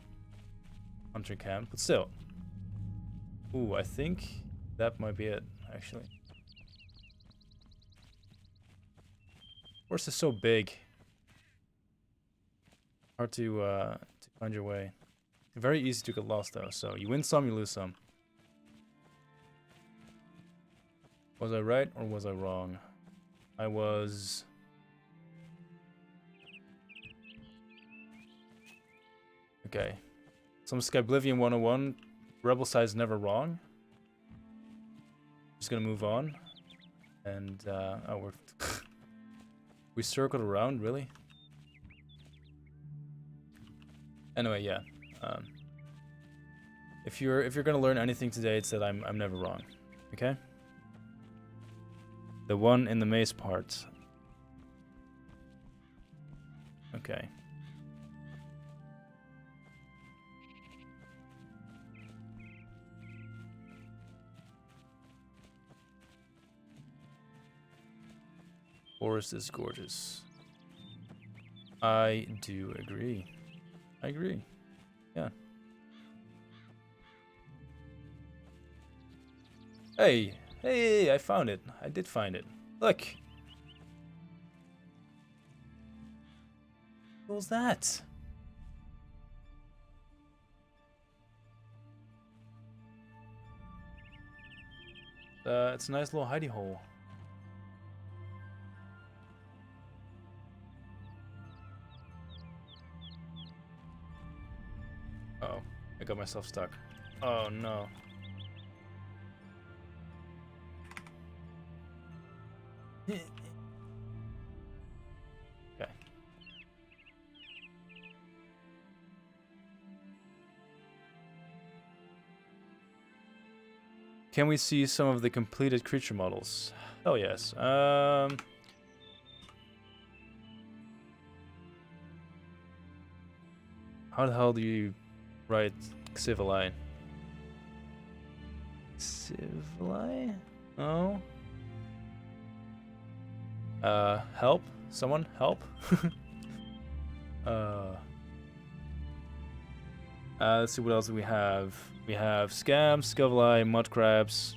hunter camp, but still. Ooh, I think that might be it, actually. Forest is so big. Hard to find your way. Very easy to get lost though. So you win some, you lose some. Was I right or was I wrong? I was... Okay. Some Skyblivion 101. Rebelzize never wrong. Just gonna move on. And, oh, we're... we circled around, really? Anyway, yeah. If you're gonna learn anything today, it's that I'm never wrong. Okay? The one in the maze part. Okay. Forest is gorgeous. I do agree. I agree. Yeah. Hey, hey, I found it. I did find it. Look. What was that? It's a nice little hidey hole. Uh-oh, I got myself stuck. Oh no. Okay. Can we see some of the completed creature models? Oh yes. How the hell do you write Xivili? Xivili? Oh. Help? Someone help? Let's see what else we have. We have scams, Skyblivion, mud crabs,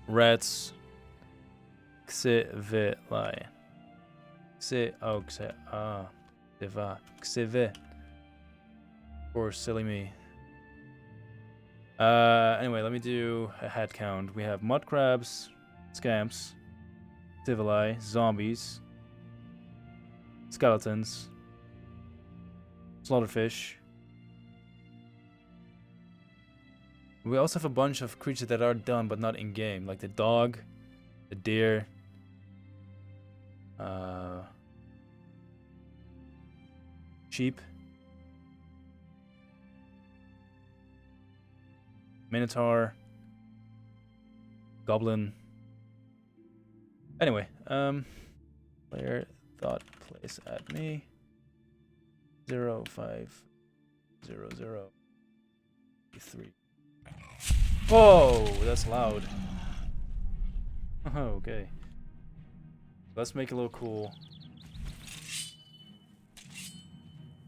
rats, Xivili. Xivi. Poor silly me. Anyway, let me do a head count. We have mud crabs, scamps, Xivili, zombies, skeletons, slaughterfish. We also have a bunch of creatures that are done but not in game, like the dog, the deer, sheep, minotaur, goblin. Anyway, player thought place at me 0500 Whoa, that's loud. Oh, okay. Let's make it a little cool.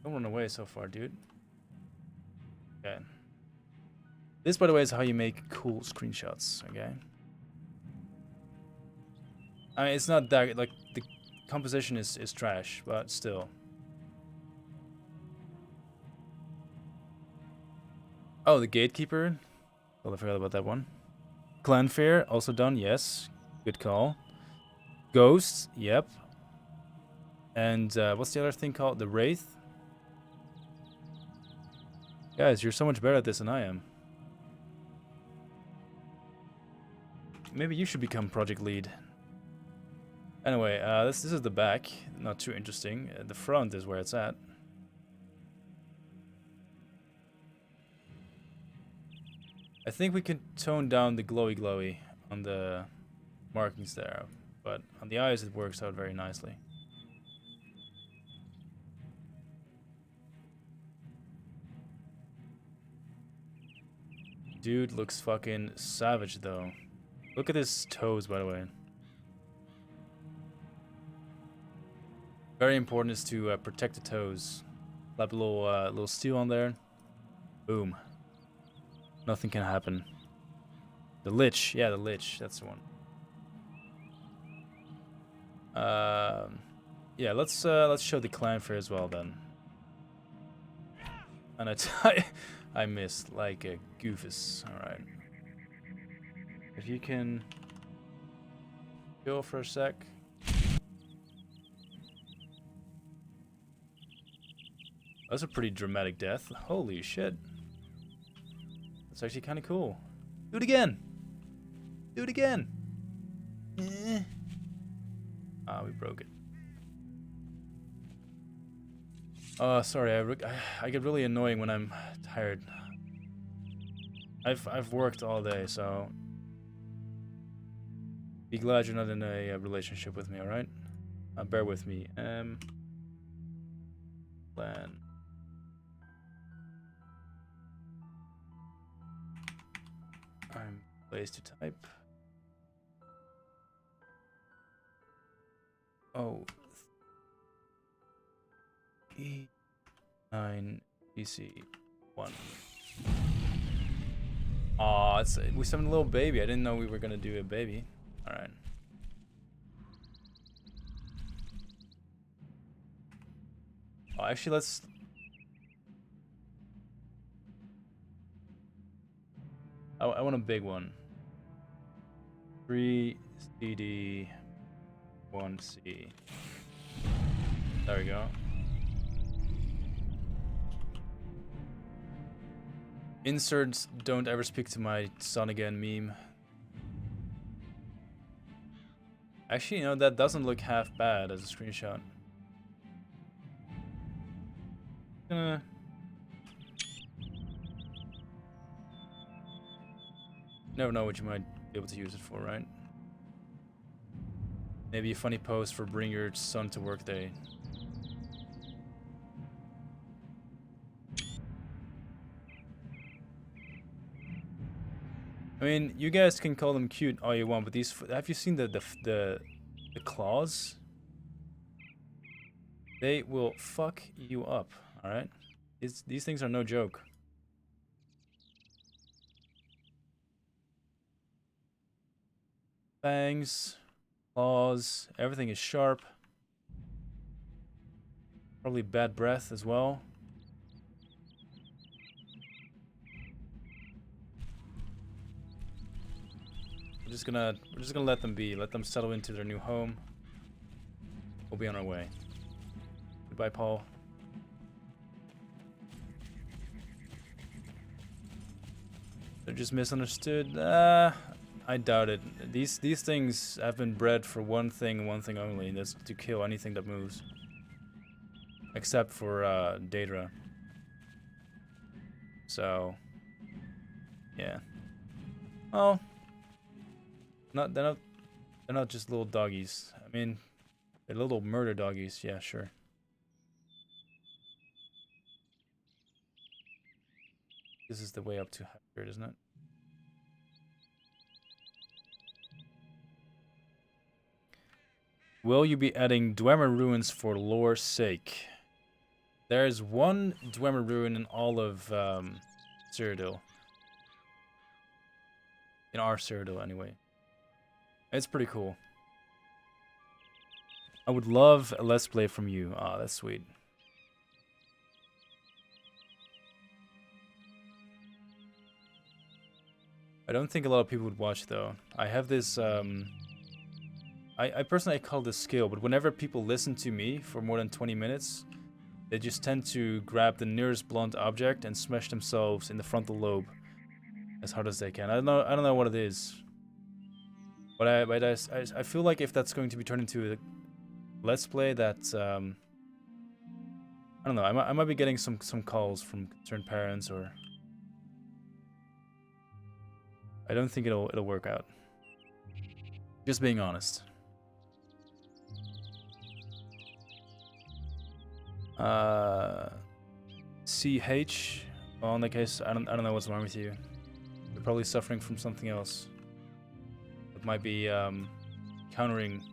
Don't run away so far, dude. Okay. This, by the way, is how you make cool screenshots, okay? I mean, it's not that, like, the composition is trash, but still. Oh, the gatekeeper. Well, I forgot about that one. Clan Fair, also done, yes. Good call. Ghosts, yep. And what's the other thing called? The Wraith? Guys, you're so much better at this than I am. Maybe you should become project lead. Anyway, this is the back. Not too interesting. The front is where it's at. I think we can tone down the glowy on the markings there, but on the eyes it works out very nicely. Dude looks fucking savage though. Look at his toes, by the way. Very important is to protect the toes. Slap a little steel on there. Boom. Nothing can happen. The Lich. Yeah, the Lich. That's the one. Yeah, let's show the clanfare as well then. And I missed like a goofus. All right. If you can go for a sec. That's a pretty dramatic death. Holy shit. That's actually kind of cool. Do it again. Do it again. Ah, we broke it. Oh, sorry. I get really annoying when I'm tired. I've worked all day, so be glad you're not in a relationship with me. All right. Bear with me. Plan. I'm place to type. Oh. E9 PC 1. Aw, we summoned a little baby. I didn't know we were gonna do a baby. Alright. Oh, actually, let's... I want a big one. 3 CD 1C. There we go. Inserts don't ever speak to my son again meme. Actually, you know, that doesn't look half bad as a screenshot. Never know what you might be able to use it for, right? Maybe a funny post for bring your son to work day. I mean, you guys can call them cute all you want, but these... Have you seen the claws? They will fuck you up, alright? These things are no joke. Fangs, claws, everything is sharp. Probably bad breath as well. We're just gonna let them be. Let them settle into their new home. We'll be on our way. Goodbye, Paul. They're just misunderstood. I doubt it. These things have been bred for one thing and one thing only, and that's to kill anything that moves. Except for Daedra. So yeah. Oh. They're not just little doggies. I mean, they're little murder doggies, yeah, sure. This is the way up to Hagrid, isn't it? Will you be adding Dwemer ruins for lore's sake? There's one Dwemer ruin in all of Cyrodiil. In our Cyrodiil, anyway. It's pretty cool. I would love a Let's Play from you. Ah, that's sweet. I don't think a lot of people would watch, though. I have this... I personally call this skill, but whenever people listen to me for more than 20 minutes, they just tend to grab the nearest blunt object and smash themselves in the frontal lobe as hard as they can. I don't know what it is. But I feel like if that's going to be turned into a Let's Play, that I don't know. I might be getting some calls from concerned parents, or I don't think it'll work out. Just being honest. CH. Well, in that case, I don't know what's wrong with you. You're probably suffering from something else. It might be countering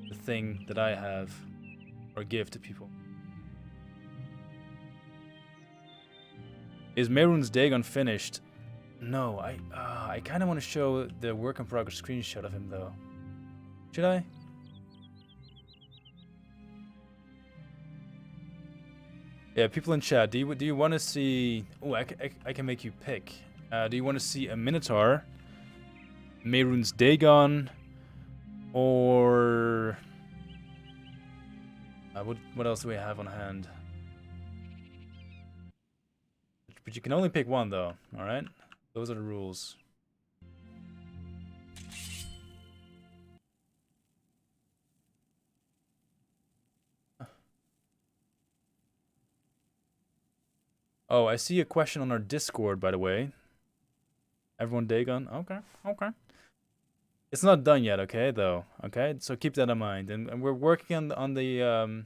the thing that I have or give to people. Is Mehrunes Dagon finished? No, I kind of want to show the work in progress screenshot of him though. Should I? Yeah, people in chat, do you want to see... Oh, I can make you pick. Do you want to see a Minotaur, Mehrunes Dagon, or... what else do we have on hand? But you can only pick one, though, alright? Those are the rules. Oh, I see a question on our Discord, by the way. Everyone Dagon? Okay, okay. It's not done yet, okay, though. Okay, so keep that in mind. And we're working on the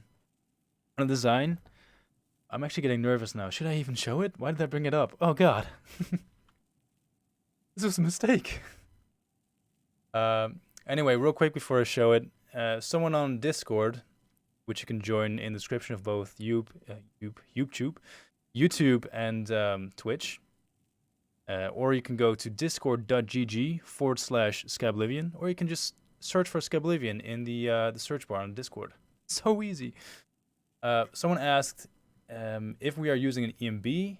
design. I'm actually getting nervous now. Should I even show it? Why did I bring it up? Oh god. This was a mistake. Anyway, real quick before I show it, someone on Discord, which you can join in the description of both YouTube and Twitch. Or you can go to discord.gg/Skyblivion, or you can just search for Skyblivion in the search bar on Discord. So easy. Someone asked if we are using an EMB,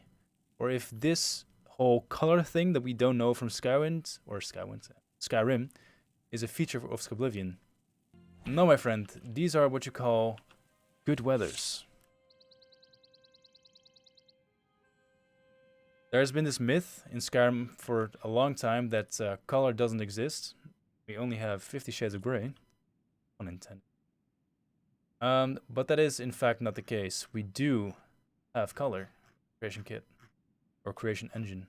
or if this whole color thing that we don't know from Skyrim is a feature of Skyblivion. No, my friend, these are what you call good weathers. There's been this myth in Skyrim for a long time that color doesn't exist. We only have 50 Shades of Grey. Unintended. But that is in fact not the case. We do have color creation kit or creation engine.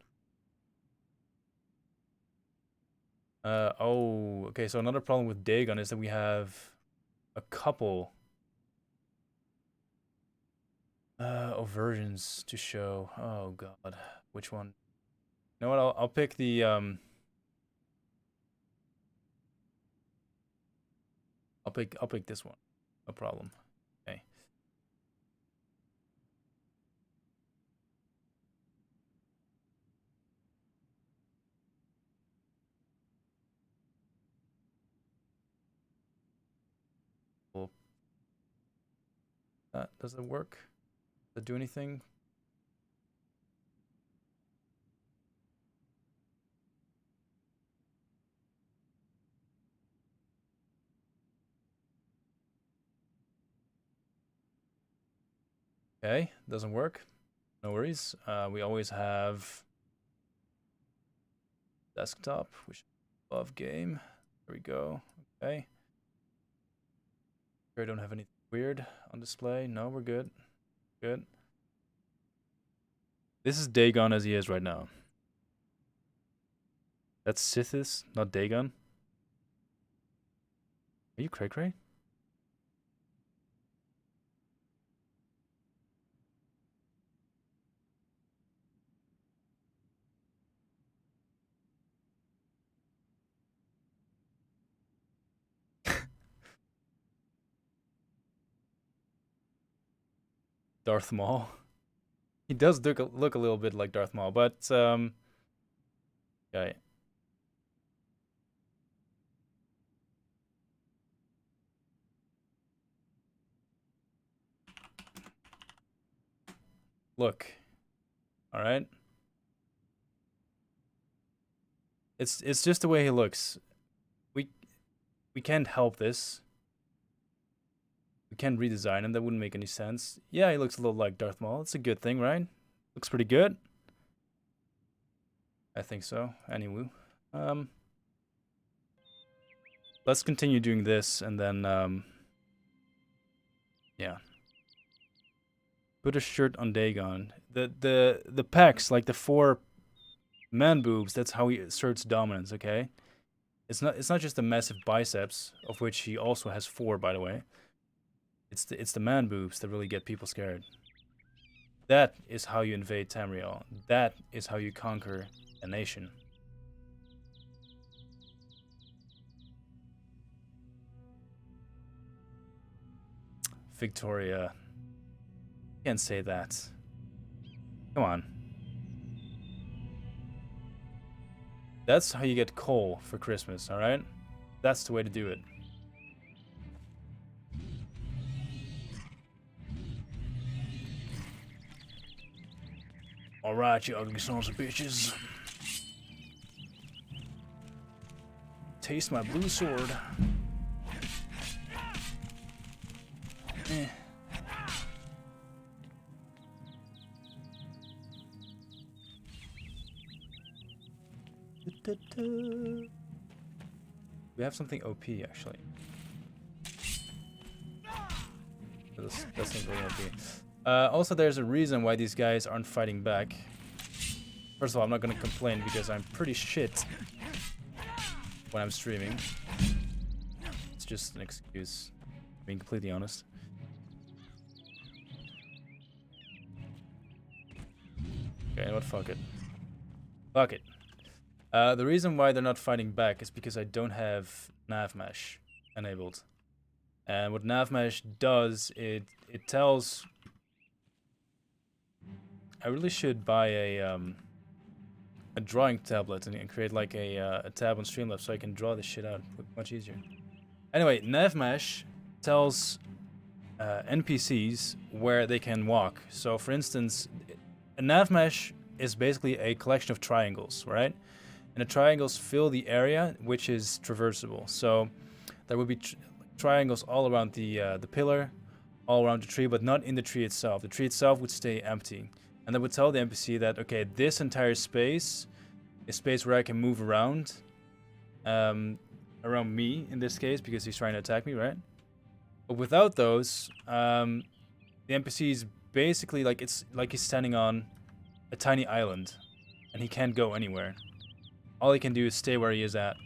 Okay, so another problem with Dagon is that we have a couple of versions to show. Oh god. Which one? You know what? I'll pick the I'll pick this one. No problem. Okay. Well, does it work? Does it do anything? Okay, doesn't work. No worries. We always have desktop, which is above game. There we go. Okay. Sure, I don't have anything weird on display. No, we're good. Good. This is Dagon as he is right now. That's Sithis, not Dagon. Are you cray-cray? Darth Maul. He does look a little bit like Darth Maul, but okay. Look. All right. It's just the way he looks. We can't help this. We can't redesign him. That wouldn't make any sense. Yeah, he looks a little like Darth Maul. It's a good thing, right? Looks pretty good. I think so. Anyway, let's continue doing this, and then yeah. Put a shirt on Dagon. The pecs, like the 4 man boobs. That's how he asserts dominance. Okay. It's not just the massive biceps, of which he also has 4, by the way. It's the man boobs that really get people scared. That is how you invade Tamriel. That is how you conquer a nation. Victoria. Can't say that. Come on. That's how you get coal for Christmas, alright? That's the way to do it.
Alright, you ugly sons of bitches. Taste my blue sword. Eh.
We have something OP actually. That's not really OP. Also, there's a reason why these guys aren't fighting back. First of all, I'm not gonna complain because I'm pretty shit when I'm streaming. It's just an excuse, being completely honest. Okay, you know what? Fuck it. Fuck it. The reason why they're not fighting back is because I don't have nav mesh enabled. And what nav mesh does, it tells... I really should buy a drawing tablet and create like a tab on Streamlabs so I can draw this shit out much easier. Anyway, nav mesh tells NPCs where they can walk. So for instance, a nav mesh is basically a collection of triangles, right? And the triangles fill the area which is traversable. So there would be triangles all around the pillar, all around the tree, but not in the tree itself. The tree itself would stay empty. And that would tell the NPC that, okay, this entire space is space where I can move around. Around me, in this case, because he's trying to attack me, right? But without those, the NPC is basically like, it's like he's standing on a tiny island. And he can't go anywhere. All he can do is stay where he is at.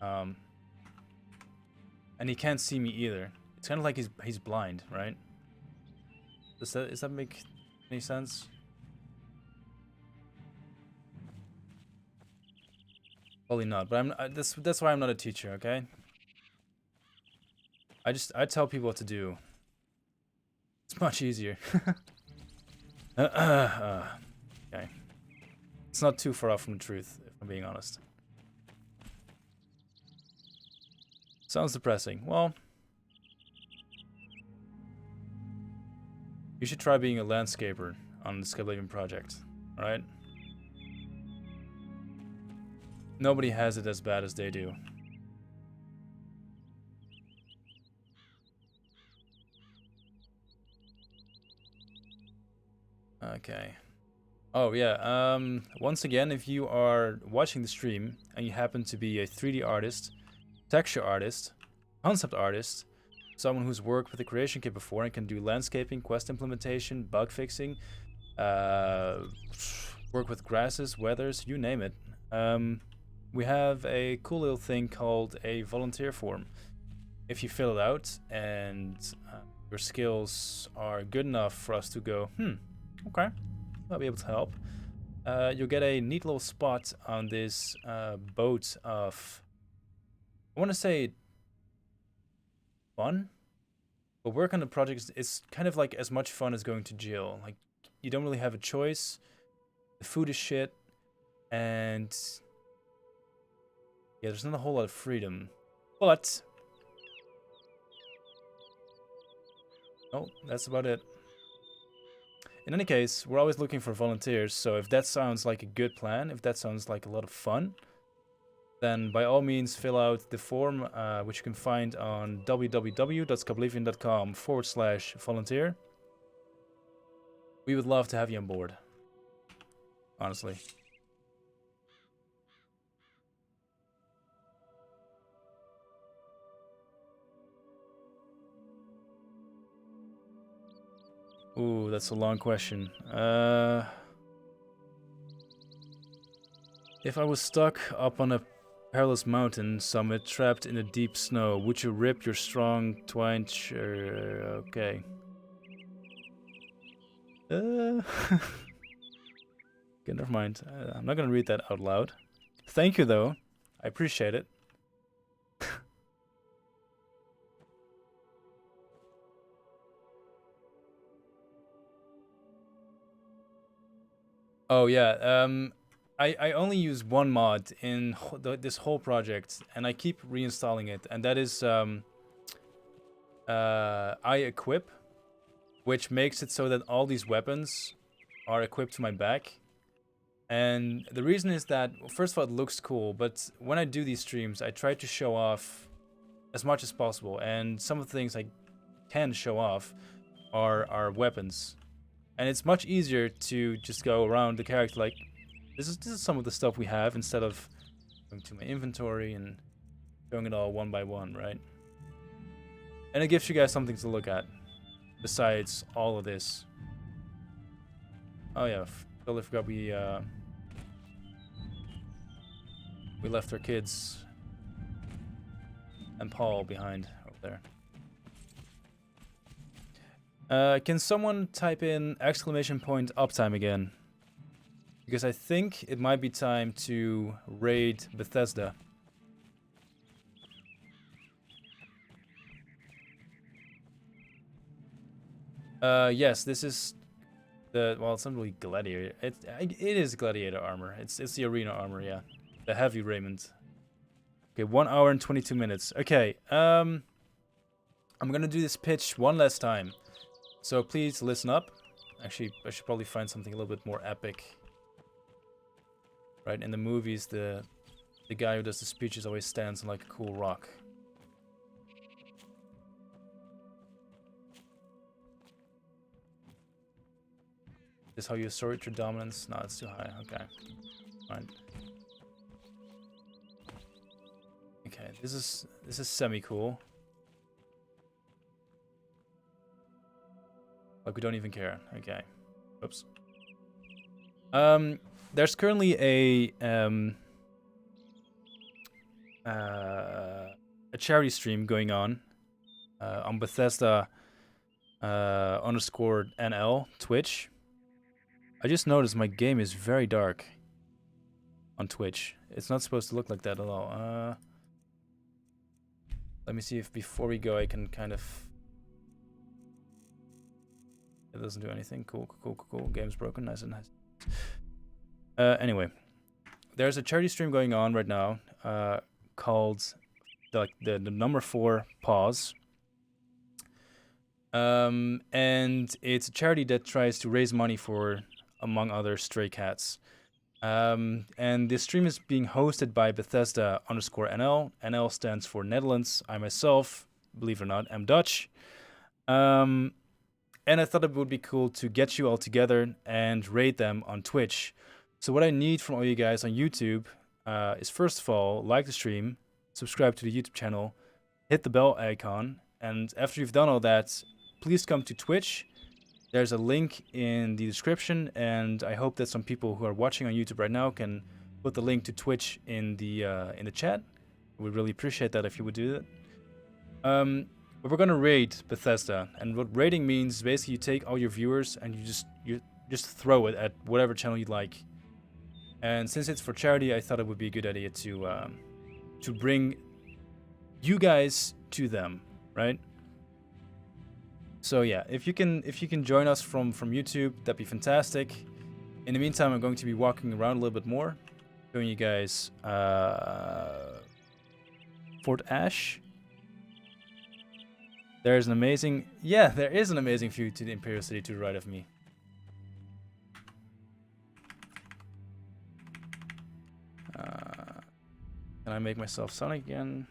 And he can't see me either. It's kind of like he's blind, right? Does that make any sense? Probably not, but that's why I'm not a teacher, okay? I tell people what to do. It's much easier. Okay. It's not too far off from the truth, if I'm being honest. Sounds depressing. Well, you should try being a landscaper on the Skyblivion project, alright? Nobody has it as bad as they do. Okay. Oh yeah, once again, if you are watching the stream and you happen to be a 3D artist, texture artist, concept artist, someone who's worked with the creation kit before and can do landscaping, quest implementation, bug fixing, work with grasses, weathers, you name it. We have a cool little thing called a volunteer form. If you fill it out and your skills are good enough for us to go, okay, I'll be able to help. You'll get a neat little spot on this boat of, I want to say, fun. But work on the project is kind of like as much fun as going to jail. Like, you don't really have a choice. The food is shit, and yeah, there's not a whole lot of freedom. But oh, that's about it. In any case, we're always looking for volunteers, so if that sounds like a good plan, if that sounds like a lot of fun, then by all means fill out the form, which you can find on www.skyblivion.com/volunteer. We would love to have you on board, honestly. Ooh, that's a long question. If I was stuck up on a perilous mountain summit trapped in the deep snow, would you rip your strong twine okay. Okay, never mind. I'm not gonna read that out loud. Thank you, though. I appreciate it. Oh yeah, I only use one mod in this whole project, and I keep reinstalling it, and that is I equip, which makes it so that all these weapons are equipped to my back. And the reason is that, well, first of all, it looks cool, but when I do these streams, I try to show off as much as possible. And some of the things I can show off are weapons. And it's much easier to just go around the character like, this is some of the stuff we have, instead of going to my inventory and showing it all one by one, right? And it gives you guys something to look at, besides all of this. Oh yeah, totally forgot we left our kids and Paul behind over there. Can someone type in exclamation point uptime again? Because I think it might be time to raid Bethesda. Yes, this is the, well, it's not really gladiator. It is gladiator armor. It's the arena armor, yeah. The heavy raiment. Okay, 1 hour and 22 minutes. Okay, I'm gonna do this pitch one last time. So please listen up. Actually, I should probably find something a little bit more epic. Right, in the movies, the guy who does the speeches always stands on like a cool rock. Is this how you assert your dominance? No, it's too high. Okay, fine. Okay, this is semi-cool. Like we don't even care. Okay. Oops. There's currently a charity stream going on Bethesda underscore NL Twitch. I just noticed my game is very dark on Twitch. It's not supposed to look like that at all. Let me see if before we go I can kind of... It doesn't do anything. Cool. Game's broken. Nice and nice. Anyway, there's a charity stream going on right now called the number 4 pause. And it's a charity that tries to raise money for, among other, stray cats. And this stream is being hosted by Bethesda underscore NL. NL stands for Netherlands. I myself, believe it or not, am Dutch. And I thought it would be cool to get you all together and raid them on Twitch. So what I need from all you guys on YouTube is, first of all, like the stream, subscribe to the YouTube channel, hit the bell icon, and after you've done all that, please come to Twitch. There's a link in the description, and I hope that some people who are watching on YouTube right now can put the link to Twitch in the chat. We'd really appreciate that if you would do that. But we're gonna raid Bethesda, and what raiding means is basically you take all your viewers and you just throw it at whatever channel you'd like. And since it's for charity, I thought it would be a good idea to bring you guys to them, right? So yeah, if you can join us from YouTube, that'd be fantastic. In the meantime, I'm going to be walking around a little bit more, showing you guys Fort Ash. There is an amazing view to the Imperial City to the right of me. Can I make myself Sonic again?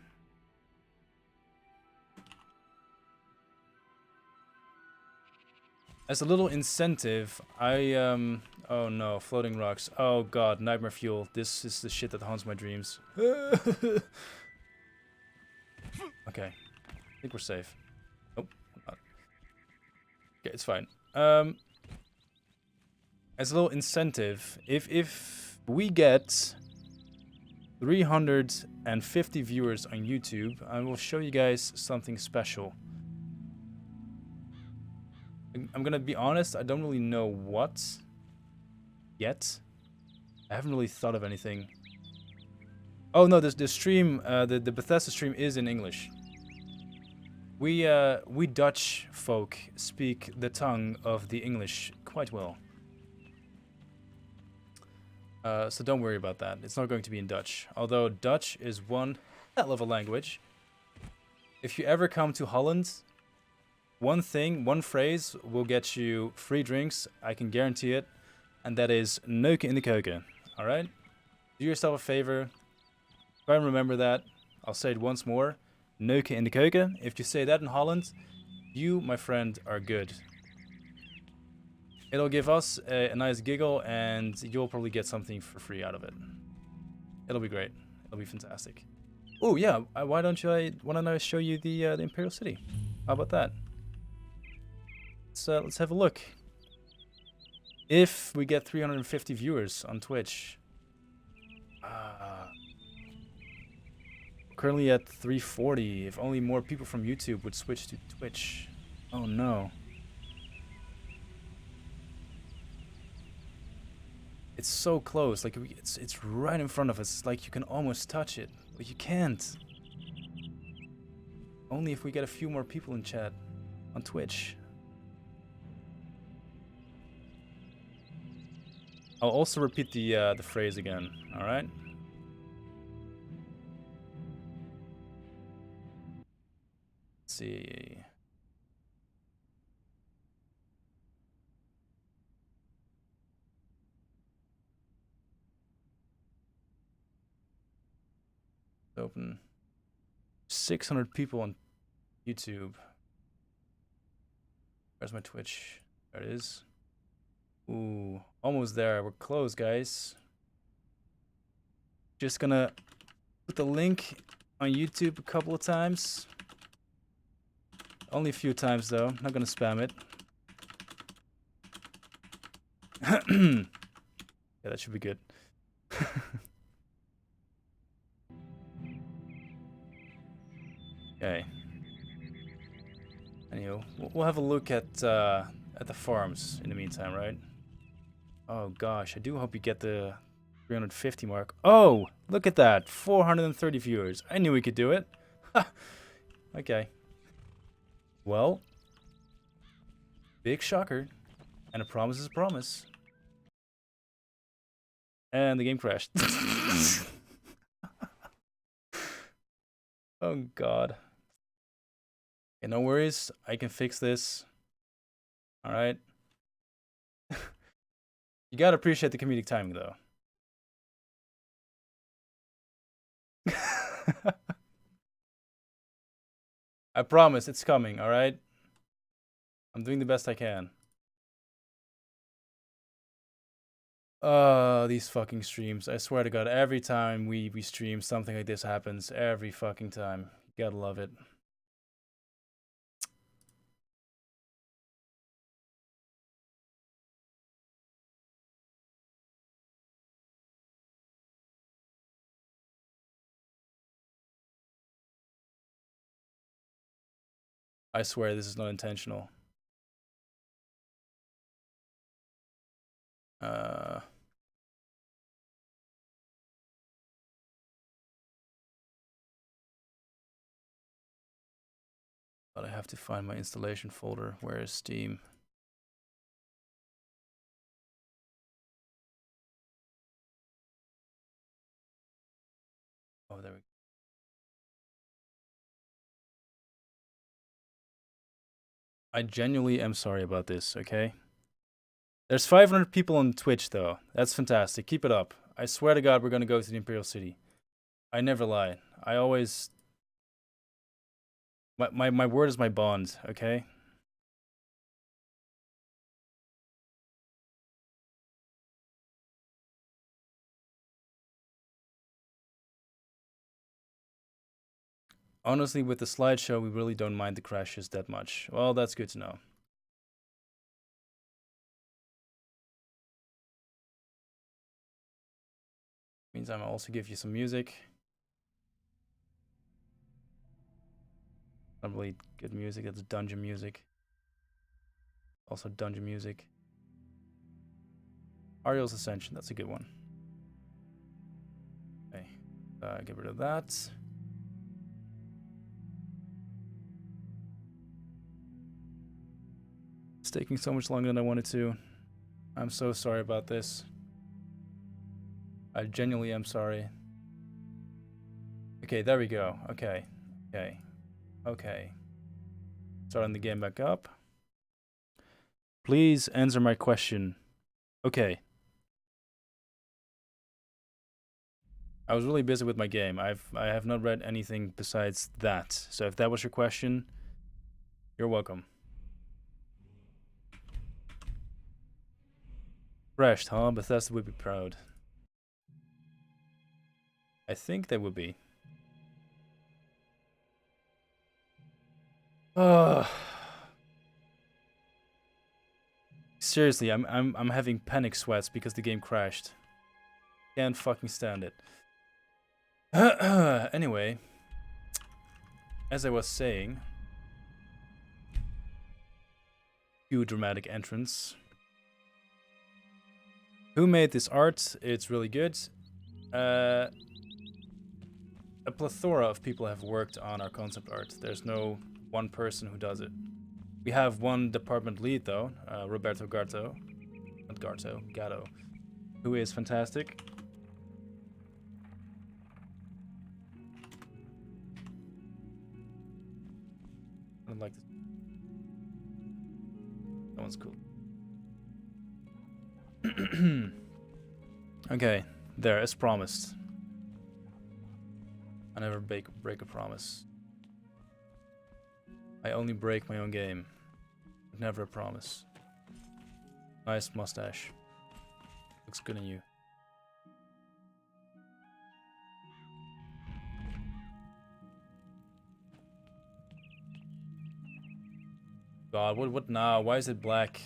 As a little incentive, oh no, floating rocks. Oh god, nightmare fuel. This is the shit that haunts my dreams. Okay, I think we're safe. Nope, not. Okay, it's fine. As a little incentive, if we get 350 viewers on YouTube, I will show you guys something special. I'm gonna be honest, I don't really know what yet. I haven't really thought of anything. Oh no, the stream, the Bethesda stream is in English. We Dutch folk speak the tongue of the English quite well. So don't worry about that. It's not going to be in Dutch. Although Dutch is one hell of a language. If you ever come to Holland, one phrase will get you free drinks. I can guarantee it. and that is Neuke in de Keuken. Alright? Do yourself a favor. Try and remember that. I'll say it once more. Neuke in de Keuken. If you say that in Holland, you, my friend, are good. It'll give us a nice giggle, and you'll probably get something for free out of it. It'll be great. It'll be fantastic. Oh yeah, why don't I show you the Imperial City? How about that? Let's have a look. If we get 350 viewers on Twitch, currently at 340. If only more people from YouTube would switch to Twitch. Oh no. It's so close, like it's right in front of us. It's like you can almost touch it, but you can't. Only if we get a few more people in chat on Twitch. I'll also repeat the phrase again. All right. Let's see. Open. 600 people on YouTube. Where's my Twitch? There it is. Ooh, almost there. We're close, guys. Just gonna put the link on YouTube a couple of times. Only a few times though. Not gonna spam it. Yeah, that should be good. Okay. Anyway, we'll have a look at the farms in the meantime, right? Oh gosh, I do hope you get the 350 mark. Oh, look at that, 430 viewers. I knew we could do it. Okay. Well, big shocker, and a promise is a promise. And the game crashed. Oh god. Okay, no worries. I can fix this. Alright. You gotta appreciate the comedic timing, though. I promise, it's coming, alright? I'm doing the best I can. These fucking streams. I swear to god, every time we stream, something like this happens. Every fucking time. You gotta love it. I swear this is not intentional. But I have to find my installation folder. Where is Steam? Oh, there we go. I genuinely am sorry about this, okay? There's 500 people on Twitch, though. That's fantastic. Keep it up. I swear to God, we're gonna go to the Imperial City. I never lie. I always... My word is my bond, okay? Honestly, with the slideshow, we really don't mind the crashes that much. Well, that's good to know. Meantime, I'll also give you some music. Not really good music, that's dungeon music. Also dungeon music. Ariel's Ascension, that's a good one. Okay, get rid of that. It's taking so much longer than I wanted to. I'm so sorry about this. I genuinely am sorry. Okay, there we go. Okay. Okay. Okay. Starting the game back up. Please answer my question. Okay, I was really busy with my game. I have not read anything besides that. So if that was your question, you're welcome. Crashed, huh? Bethesda would be proud. I think they would be. Seriously, I'm having panic sweats because the game crashed. Can't fucking stand it. Anyway, as I was saying, cue dramatic entrance. Who made this art? It's really good. A plethora of people have worked on our concept art. There's no one person who does it. We have one department lead though, Roberto Gatto, who is fantastic. I don't like this. That one's cool. Okay, there, as promised. I never break a promise. I only break my own game. But never a promise. Nice mustache. Looks good on you. God, what now? Why is it black?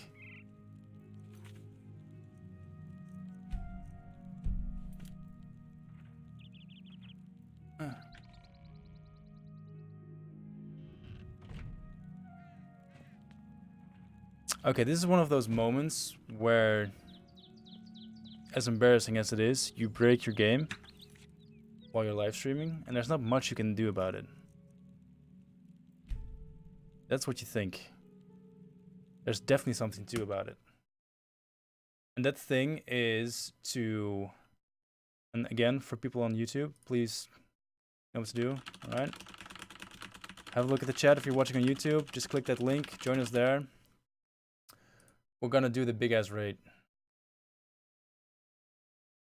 Okay, this is one of those moments where, as embarrassing as it is, you break your game while you're live streaming, and there's not much you can do about it. That's what you think. There's definitely something to do about it. And that thing is to, and again, for people on YouTube, please know what to do, alright? Have a look at the chat if you're watching on YouTube. Just click that link, join us there. We're gonna do the big ass raid.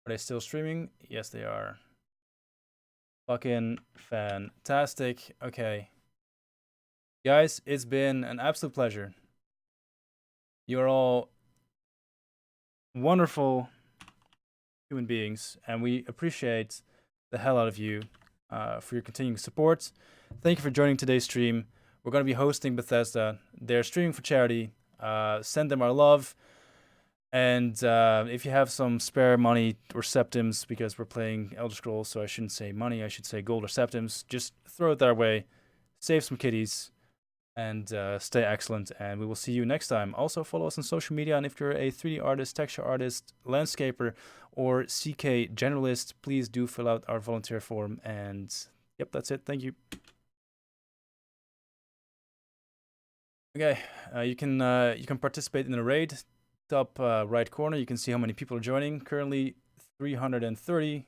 Are they still streaming? Yes, they are. Fucking fantastic. Okay. Guys, it's been an absolute pleasure. You're all wonderful human beings, and we appreciate the hell out of you for your continuing support. Thank you for joining today's stream. We're going to be hosting Bethesda. They're streaming for charity. Send them our love. And if you have some spare money or septims, because we're playing Elder Scrolls, so I shouldn't say money, I should say gold or septims, just throw it their way. Save some kitties. And stay excellent, and we will see you next time. Also, follow us on social media, and if you're a 3D artist, texture artist, landscaper, or CK generalist, please do fill out our volunteer form. And yep, that's it. Thank you. Okay, you can participate in the raid. Top right corner, you can see how many people are joining. Currently 330.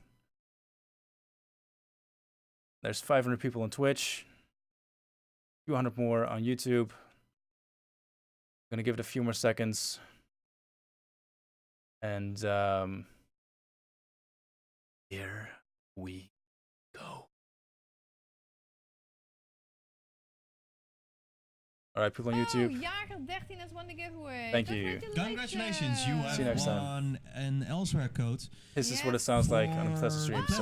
There's 500 people on Twitch. 200 more on YouTube. I'm gonna give it a few more seconds. And here we go. All right, people on YouTube.
Jager 13 has won the giveaway.
Thank you.
Congratulations, you
See you next
have
time.
won an elsewhere code.
This is what it sounds like on a Bethesda stream. So